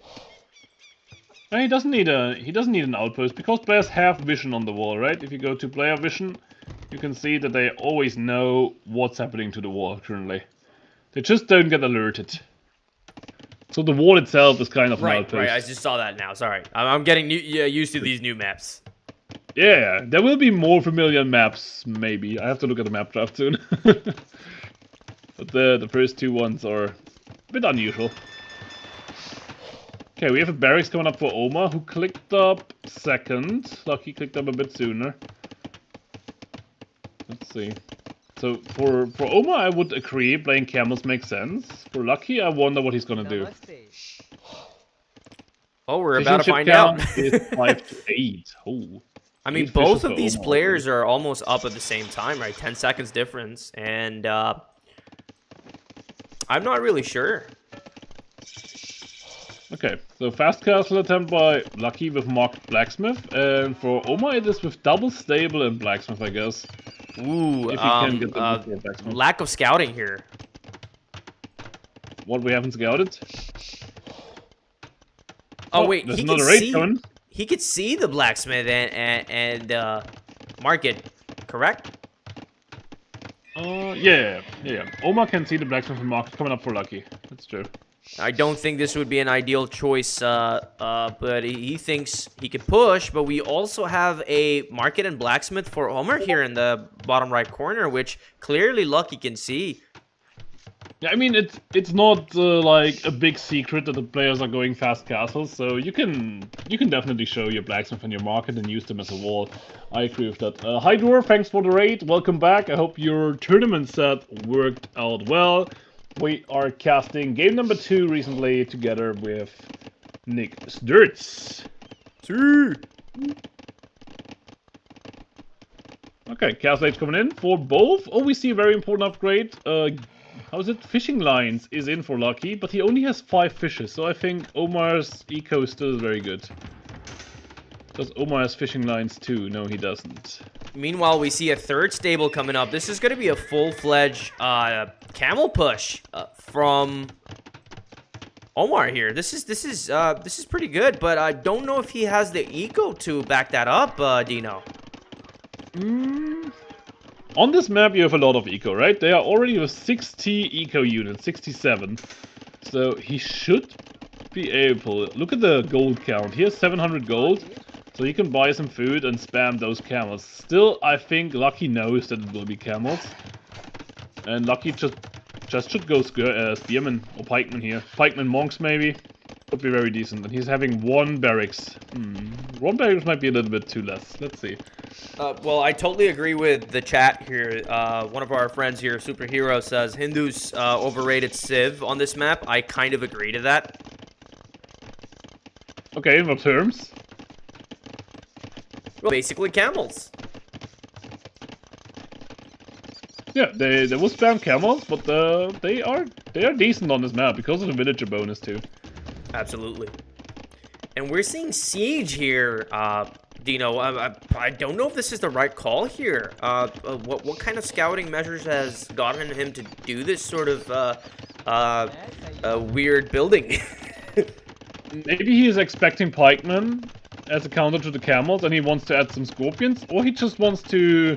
He doesn't need an outpost, because players have vision on the wall, right? If you go to player vision, you can see that they always know what's happening to the wall currently. They just don't get alerted. So the wall itself is kind of an outpost. Right, I just saw that now. Sorry. I'm getting used to these new maps. Yeah, there will be more familiar maps, maybe. I have to look at the map draft soon. But the first two ones are a bit unusual. Okay, we have a barracks coming up for Omar, who clicked up second. Lucky clicked up a bit sooner. Let's see. So for Omar, I would agree, playing camels makes sense. For Lucky, I wonder what he's gonna do. Oh, we're about to find out. Is 5 to 8. Oh. I mean, both of these players are almost up at the same time, right? 10 seconds difference, and I'm not really sure. Okay, so fast castle attempt by Lucky with marked blacksmith, and for Omar it is with double stable and blacksmith, I guess. Ooh, if you can get the lack of scouting here. What, we haven't scouted? Oh wait, there's another raid coming. He could see the blacksmith and mark it, correct? Yeah. Omar can see the blacksmith and mark coming up for Lucky. That's true. I don't think this would be an ideal choice, but he thinks he could push. But we also have a market and blacksmith for Omar here in the bottom right corner, which clearly Lucky can see. Yeah, I mean, it's not like a big secret that the players are going fast castles, so you can definitely show your blacksmith and your market and use them as a wall. I agree with that. Hi Dwarf, thanks for the raid, welcome back. I hope your tournament set worked out well. We are casting game number 2 recently together with NickSturzz. Okay, cast late's coming in for both. Oh, we see a very important upgrade. How's it? Fishing lines is in for Lucky, but he only has 5 fishes, so I think Omar's eco still is very good. Does Omar has fishing lines too? No, he doesn't. Meanwhile, we see a third stable coming up. This is going to be a full-fledged camel push from Omar here. This is pretty good, but I don't know if he has the eco to back that up, Dino. On this map, you have a lot of eco, right? They are already with 60 eco units, 67. So he should be able... Look at the gold count. He has 700 gold. So he can buy some food and spam those camels. Still, I think Lucky knows that it will be camels. And Lucky just should go spearman or pikeman here. Pikeman monks, maybe. Would be very decent. And he's having one barracks. One barracks might be a little bit too less. Let's see. Well, I totally agree with the chat here. One of our friends here, Superhero, says Hindus overrated Civ on this map. I kind of agree to that. Okay, in what terms? Well, basically camels. Yeah, they will spam camels, but they are decent on this map because of the villager bonus too. Absolutely. And we're seeing Siege here, Dino. I don't know if this is the right call here. What kind of scouting measures has gotten him to do this sort of weird building? Maybe he is expecting pikemen as a counter to the camels, and he wants to add some scorpions, or he just wants to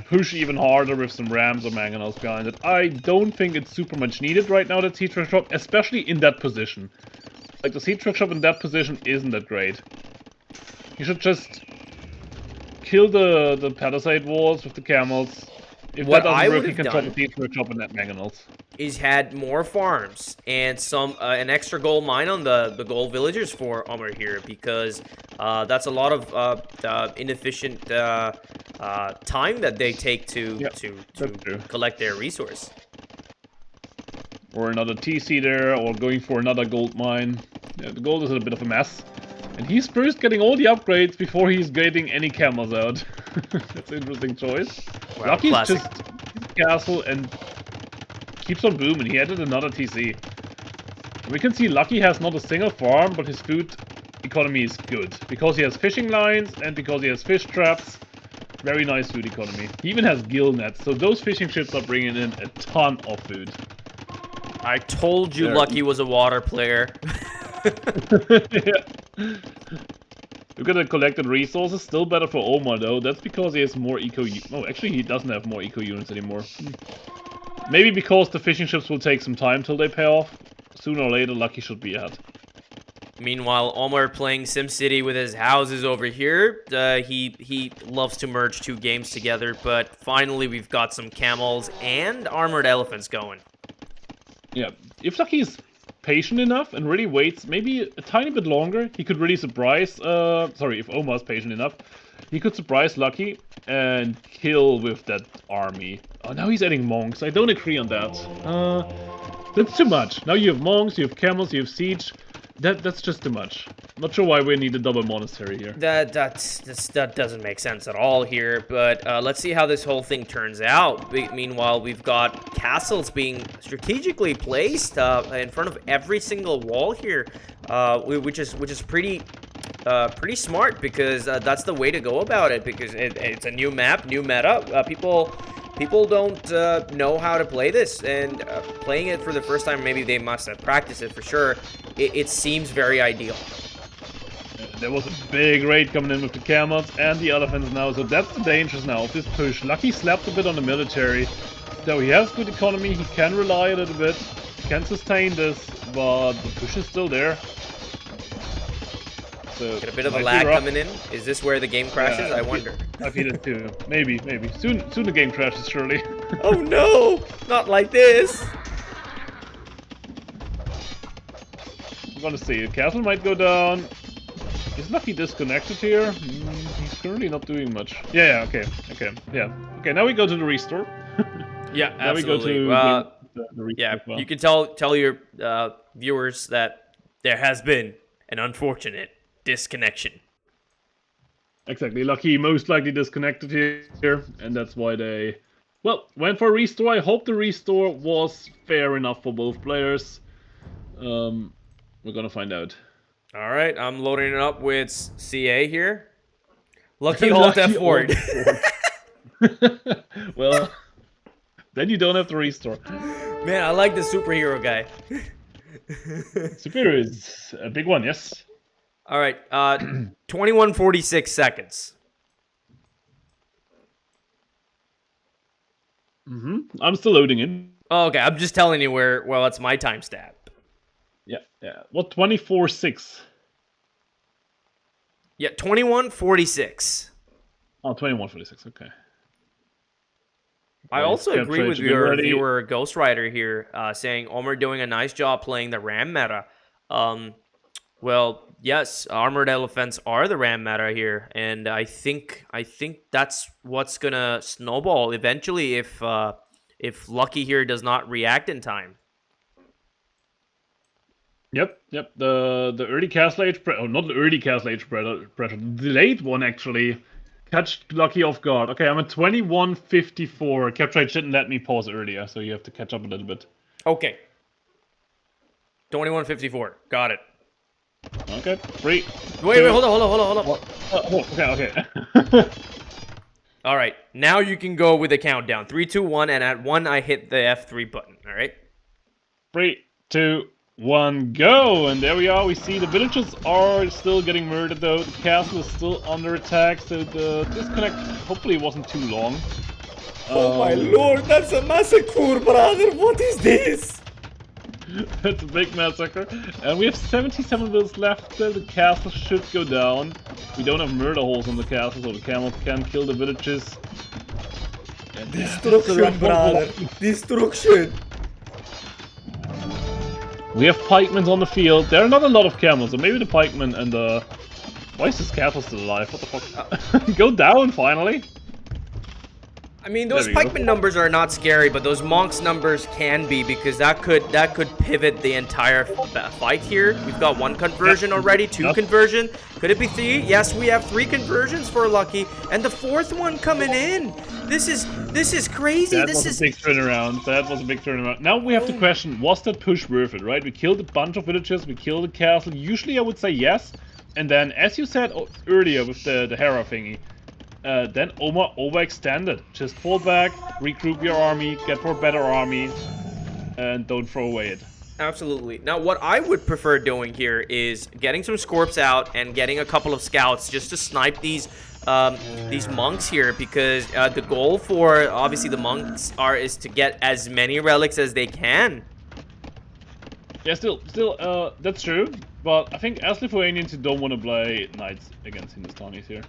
push even harder with some rams or mangonels behind it. I don't think it's super much needed right now, that siege truck shop, especially in that position. Like, the siege truck shop in that position isn't that great. You should just kill the palisade walls with the camels. If What that I doesn't work, would you have can drop done a siege truck shop in that mangonels. is had more farms and some an extra gold mine on the gold villagers for Umar here, because that's a lot of inefficient time that they take to collect their resource. Or another TC there, or going for another gold mine. Yeah, the gold is a bit of a mess. And he's first getting all the upgrades before he's getting any camels out. That's an interesting choice. Wow, Lucky's classic. just castle and keeps on booming. He added another TC. We can see Lucky has not a single farm, but his food economy is good. Because he has fishing lines and because he has fish traps. Very nice food economy. He even has gill nets, so those fishing ships are bringing in a ton of food. I told you Lucky was a water player. Yeah. Look at the collected resources, still better for Omar though. That's because he has more eco. Oh, actually, he doesn't have more eco units anymore. Maybe because the fishing ships will take some time till they pay off. Sooner or later, Lucky should be ahead. Meanwhile, Omar playing SimCity with his houses over here. He loves to merge two games together, but finally we've got some camels and armored elephants going. Yeah, if Lucky's patient enough and really waits maybe a tiny bit longer, he could really surprise, if Omar's patient enough, he could surprise Lucky and kill with that army. Oh, now he's adding monks. I don't agree on that. That's too much. Now you have monks, you have camels, you have siege. That's just too much. Not sure why we need a double monastery here. That doesn't make sense at all here, but let's see how this whole thing turns out. Meanwhile, we've got castles being strategically placed in front of every single wall here, which is pretty smart, because that's the way to go about it, because it's a new map, new meta. People don't know how to play this, and playing it for the first time, maybe they must have practiced it for sure. It seems very ideal. There was a big raid coming in with the camels and the elephants now, so that's the dangers now of this push. Lucky slapped a bit on the military, though he has good economy, he can rely a little bit, he can sustain this, but the push is still there. So Get a bit of a lag coming in. Is this where the game crashes? Yeah, I wonder. I feel it too. Maybe. Soon the game crashes, surely. Oh no! Not like this! I'm gonna see. The castle might go down. Is Lucky disconnected here? He's currently not doing much. Yeah, okay. Yeah. Okay, now we go to the restore. Yeah, now absolutely. we go to the restore Yeah, as well. you can tell your viewers that there has been an unfortunate disconnection. Exactly. Lucky most likely disconnected here, and that's why they, went for a restore. I hope the restore was fair enough for both players. We're gonna find out. All right, I'm loading it up with CA here. Lucky alt F4. Well, then you don't have to restore. Man, I like the superhero guy. Superior is a big one, yes. All right, 21:46 seconds. I'm still loading in. Oh, okay, I'm just telling you where. Well, it's my timestamp. Yeah. What 24.6? Yeah, 21:46. Oh, 21.46. Okay. I also agree with your ready. viewer Ghost Rider here, saying Omar doing a nice job playing the Ram meta. Well, yes, armored elephants are the Ram meta here, and I think that's what's gonna snowball eventually if Lucky here does not react in time. Yep. The early Castle Age not the early Castle Age Predator, the late one actually catched Lucky off guard. Okay, I'm at 21.54. Capture Age didn't let me pause earlier, so you have to catch up a little bit. Okay. 21:54. Got it. Okay, 3. Wait, hold on. Okay. All right, now you can go with the countdown. 3, 2, 1, and at 1 I hit the F3 button. All right. 3, 2, 1, go! And there we are. We see the villagers are still getting murdered, though. The castle is still under attack, so the disconnect hopefully wasn't too long. Oh my lord, that's a massacre, brother! What is this? That's a big massacre. And we have 77 builds left, so the castle should go down. We don't have murder holes on the castle, so the camels can kill the villages. And Destruction, brother! Destruction! We have pikemen on the field. There are not a lot of camels, so maybe the pikemen and the... Why is this castle still alive? What the fuck? Go down, finally! I mean, those pikeman numbers are not scary, but those monks numbers can be, because that could pivot the entire fight here. We've got 1 conversion already, 2 conversion. Could it be 3? Yes, we have 3 conversions for Lucky, and the 4th one coming in. This is crazy. That was a big turnaround. Now we have to question, was that push worth it, right? We killed a bunch of villagers, we killed the castle. Usually I would say yes. And then, as you said earlier with the Hera thingy, then Omar overextended. Just fall back, regroup your army, get for a better army, and don't throw away it. Absolutely. Now, what I would prefer doing here is getting some Scorps out and getting a couple of scouts just to snipe these monks here, because the goal for obviously the monks is to get as many relics as they can. Yeah, still, that's true. But I think as Lithuanians, you don't want to play knights against Hindustanis here.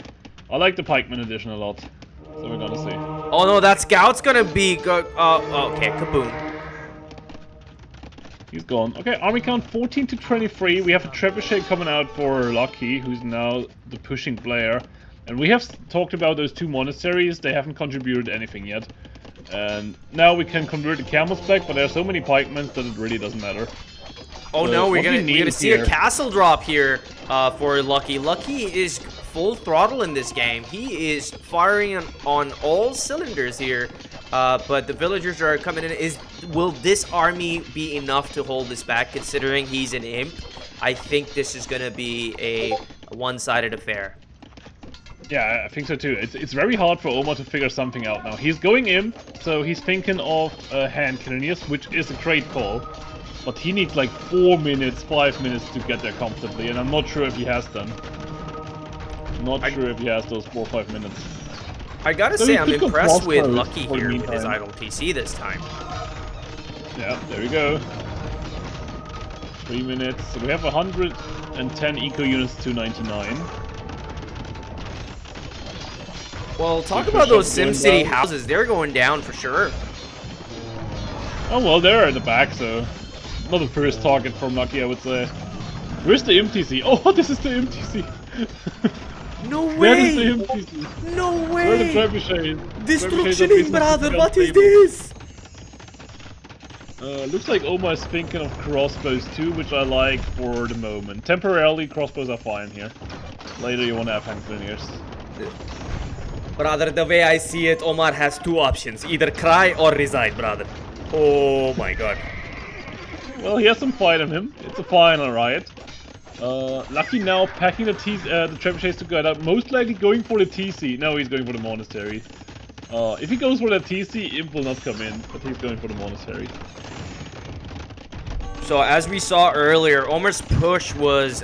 I like the pikeman edition a lot, so we're gonna see. Oh no, that scout's gonna be okay, kaboom. He's gone. Okay, army count 14 to 23. We have a trebuchet coming out for Lucky, who's now the pushing player. And we have talked about those 2 monasteries. They haven't contributed anything yet. And now we can convert the camels back, but there are so many pikemen that it really doesn't matter. Oh no, we're gonna see a castle drop here for Lucky. Lucky is full throttle in this game. He is firing on all cylinders here, but the villagers are coming in. Will this army be enough to hold this back, considering he's an imp? I think this is gonna be a one-sided affair. Yeah, I think so too. It's very hard for Omar to figure something out now. He's going imp, so he's thinking of hand cannoneers, which is a great call. But he needs like 4 minutes, 5 minutes to get there comfortably, and I'm not sure if he has them. Not sure if he has those 4 or 5 minutes. I gotta say, I'm impressed with Lucky here with his idle TC this time. Yeah, there we go. 3 minutes. So we have 110 eco units to 99. Well, talk about those SimCity houses. They're going down for sure. Oh well, they're in the back, so not the first target from Lucky, I would say. Where's the MTC? Oh, this is the MTC. No way! That is the MTC. No way! Where are the trebuchets? Destruction, brother! What is this? Looks like Omar is thinking of crossbows too, which I like for the moment. Temporarily, crossbows are fine here. Later, you want to have hand grenadiers. Brother, the way I see it, Omar has 2 options. Either cry or resign, brother. Oh my god. Well, he has some fight in him. It's a final riot. Lucky now packing the trebuchets together, most likely going for the TC. No, he's going for the monastery. If he goes for the TC, Imp will not come in, but he's going for the monastery. So as we saw earlier, Omar's push was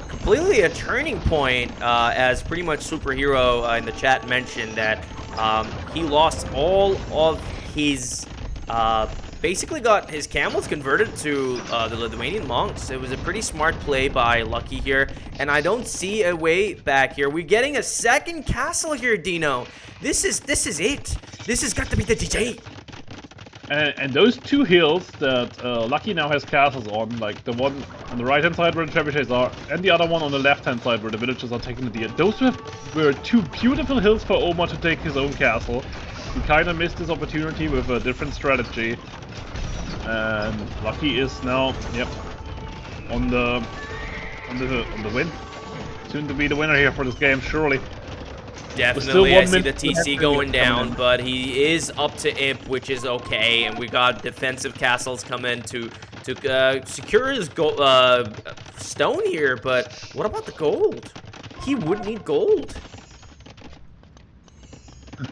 completely a turning point, as pretty much Superhero in the chat mentioned that he lost all of he's basically got his camels converted to the Lithuanian monks. It was a pretty smart play by Lucky here, and I don't see a way back here. We're getting a second castle here, Dino. This is it. This has got to be the DJ. And those two hills that Lucky now has castles on, like the one on the right-hand side where the trebuchets are, and the other one on the left-hand side where the villagers are taking the deer, those were two beautiful hills for Omar to take his own castle. He kind of missed his opportunity with a different strategy. And Lucky is now, yep, on the win. Soon to be the winner here for this game, surely. Definitely, I see the TC going down, but he is up to imp, which is okay, and we got defensive castles coming to secure his stone here. But what about the gold? He would need gold.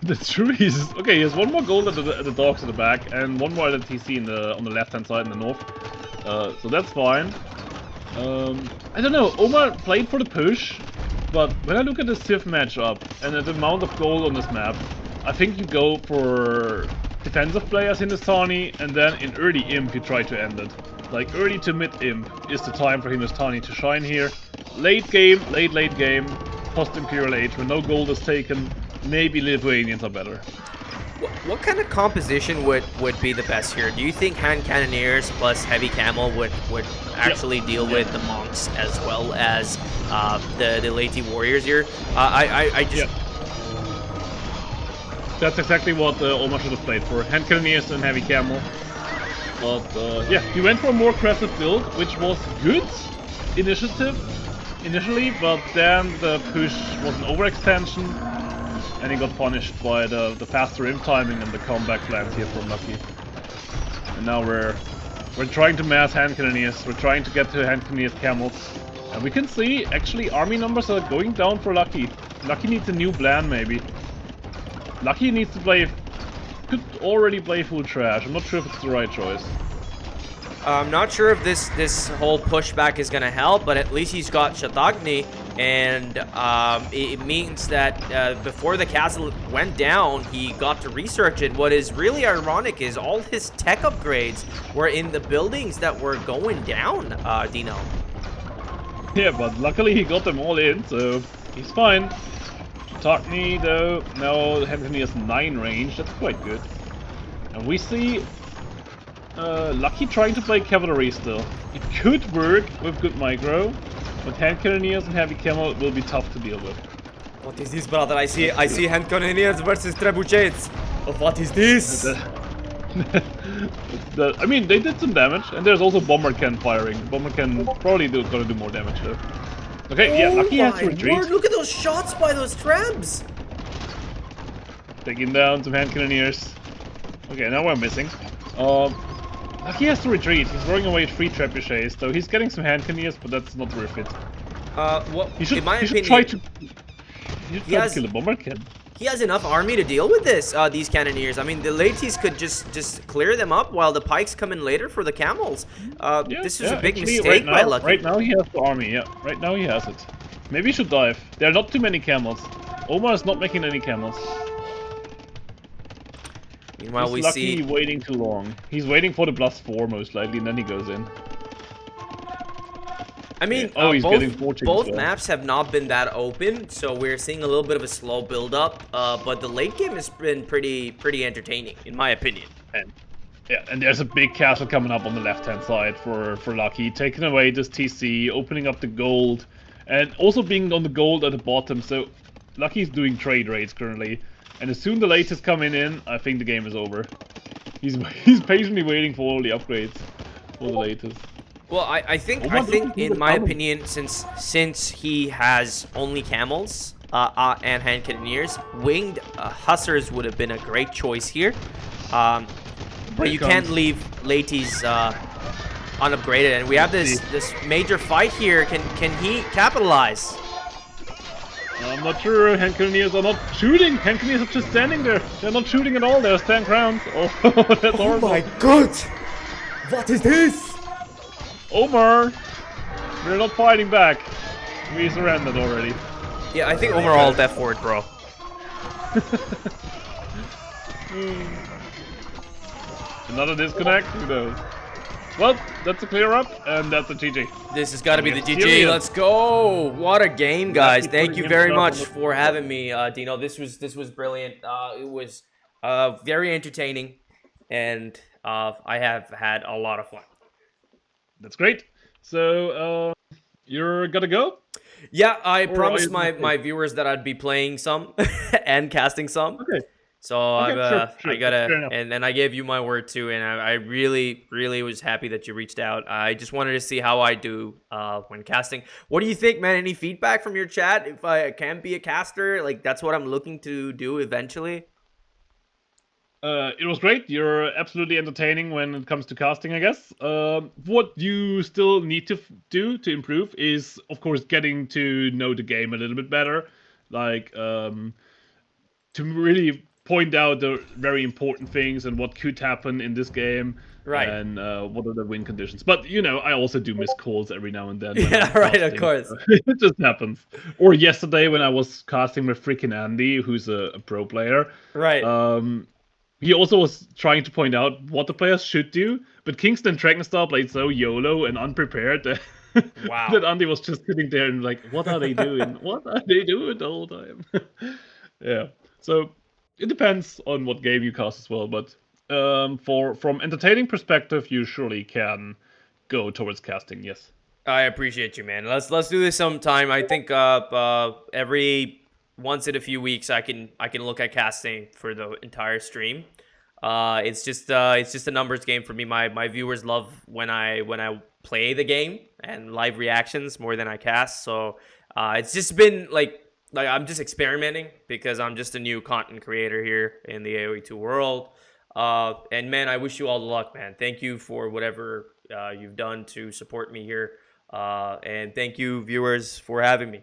That's true. He has one more gold at the docks at the back, and one more at the TC on the left-hand side in the north. So that's fine. I don't know. Omar played for the push. But when I look at the Civ matchup and at the amount of gold on this map, I think you go for defensive play as Hindustani, and then in early imp you try to end it. Like early to mid imp is the time for Hindustani to shine here. Late game, late game, post-Imperial Age, when no gold is taken, maybe Lithuanians are better. What kind of composition would be the best here? Do you think hand cannoneers plus heavy camel would actually deal with the monks as well as the Lady warriors here? I just... That's exactly what Omar should have played for. Hand cannoneers and heavy camel. But yeah, he went for a more aggressive build, which was good initially, but then the push was an overextension. And he got punished by the faster imp timing and the comeback plans here from Lucky. And now we're trying to mass hand cannoneers. We're trying to get to hand cannoneers camels. And we can see, actually, army numbers are going down for Lucky. Lucky needs a new plan, maybe. Lucky needs to play... could already play full trash. I'm not sure if it's the right choice. I'm not sure if this whole pushback is going to help, but at least he's got Shatagni, and it means that before the castle went down, he got to research it. What is really ironic is all his tech upgrades were in the buildings that were going down, Dino. Yeah, but luckily he got them all in, so he's fine. Shatagni, though, now Henry has 9 range, that's quite good. And we see... Lucky trying to play cavalry still. It could work with good micro, but hand cannoneers and heavy camel will be tough to deal with. What is this, brother? I see hand cannoneers versus trebuchets. What is this? I mean, they did some damage, and there's also bomber can firing. Bomber can probably gonna do more damage though. Okay, yeah, Lucky has to retreat. Lord, look at those shots by those trebs. Taking down some hand cannoneers. Okay, now we're missing. Lucky has to retreat. He's throwing away 3 trebuchets, though he's getting some hand cannoneers, but that's not worth it. He should try to kill the bomber can. He has enough army to deal with these cannoneers. I mean, the ladies could just clear them up while the pikes come in later for the camels. This is a big mistake by Lucky. Right now he has the army, yeah. Right now he has it. Maybe he should dive. There are not too many camels. Omar is not making any camels. Meanwhile, we Lucky see... waiting too long. He's waiting for the +4 most likely, and then he goes in. I mean, he's getting 14 both maps have not been that open, so we're seeing a little bit of a slow build-up. But the late game has been pretty entertaining, in my opinion. And there's a big castle coming up on the left-hand side for Lucky, taking away this TC, opening up the gold, and also being on the gold at the bottom. So Lucky's doing trade raids currently. And as soon as the latest coming in, I think the game is over. He's patiently waiting for all the upgrades for the latest. Well, I think in my opinion, since he has only camels and hand cannoneers, winged hussars would have been a great choice here. But you can't leave ladies unupgraded, and we have this major fight here. Can he capitalize? I'm not sure. Hand cannoneers are not shooting. Hand cannoneers are just standing there. They're not shooting at all. They're stand ground. Oh, that's horrible. Oh my god! What is this? Omar, we're not fighting back. We surrendered already. Yeah, I think Omar all death for it, bro. Another disconnect. Who knows? Well, that's a clear up, and that's a GG. This has got to be the GG. Tyrion. Let's go. What a game, guys. keep Thank putting you him very up much on the- for having me, Dino. This was brilliant. It was very entertaining, and I have had a lot of fun. That's great. So, you're gonna go? Yeah, I Or promised are you my viewers that I'd be playing some and casting some. Okay. So Okay, sure. I gotta, Fair enough. and then I gave you my word too, and I really, really was happy that you reached out. I just wanted to see how I do when casting. What do you think, man? Any feedback from your chat? If I can be a caster, like that's what I'm looking to do eventually. It was great. You're absolutely entertaining when it comes to casting, I guess. What you still need to do to improve is, of course, getting to know the game a little bit better. Like, to really point out the very important things and what could happen in this game. Right. And what are the win conditions. But, you know, I also do miss calls every now and then. when Yeah, I'm right, of casting, course. so it just happens. Or yesterday when I was casting with freaking Andy, who's a pro player. Right. He also was trying to point out what the players should do, but Kingston Dragonstar played so YOLO and unprepared that, Wow. that Andy was just sitting there and like, what are they doing? What are they doing the whole time? Yeah. So it depends on what game you cast as well, but from entertaining perspective, you surely can go towards casting. Yes. I appreciate you, man. Let's do this sometime. I think every once in a few weeks I can look at casting for the entire stream. It's just a numbers game for me. My viewers love when I play the game and live reactions more than I cast. So it's just been like I'm just experimenting because I'm just a new content creator here in the AoE2 world. And man, I wish you all the luck, man. Thank you for whatever you've done to support me here. And thank you, viewers, for having me.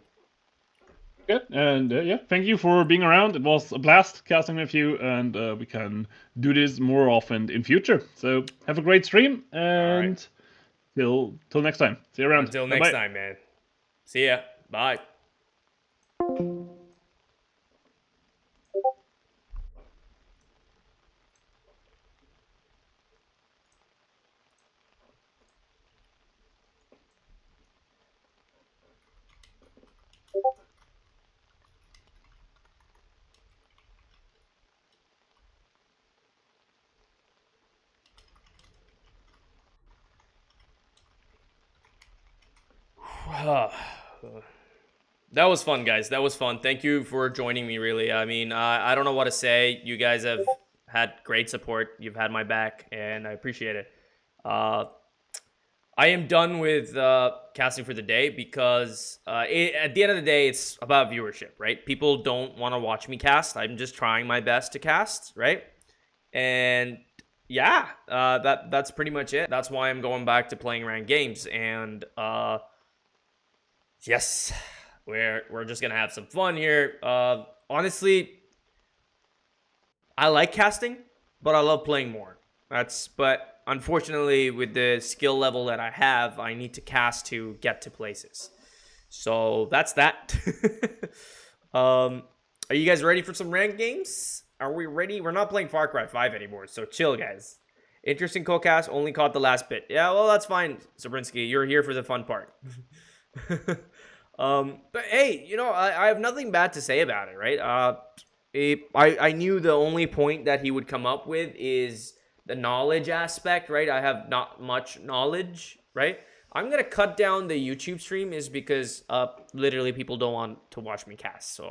Good. And yeah, thank you for being around. It was a blast casting with you, and we can do this more often in future. So have a great stream, and till next time. See you around. Until next time, man. See ya. Bye. That was fun, guys. That was fun. Thank you for joining me, really. I mean, I don't know what to say. You guys have had great support. You've had my back, and I appreciate it. I am done with casting for the day because at the end of the day, it's about viewership, right? People don't want to watch me cast. I'm just trying my best to cast, right? And yeah, that's pretty much it. That's why I'm going back to playing ranked games. And yes, we're just gonna have some fun here. Honestly, I like casting, but I love playing more. But unfortunately, with the skill level that I have, I need to cast to get to places. So that's that. Are you guys ready for some ranked games? Are we ready? We're not playing Far Cry 5 anymore, so chill, guys. Interesting co-cast, only caught the last bit. Yeah, well, that's fine, Zabrinsky. You're here for the fun part. But hey, you know, I have nothing bad to say about it, right? I knew the only point that he would come up with is the knowledge aspect, right? I have not much knowledge, right? I'm gonna cut down the YouTube stream is because literally people don't want to watch me cast, so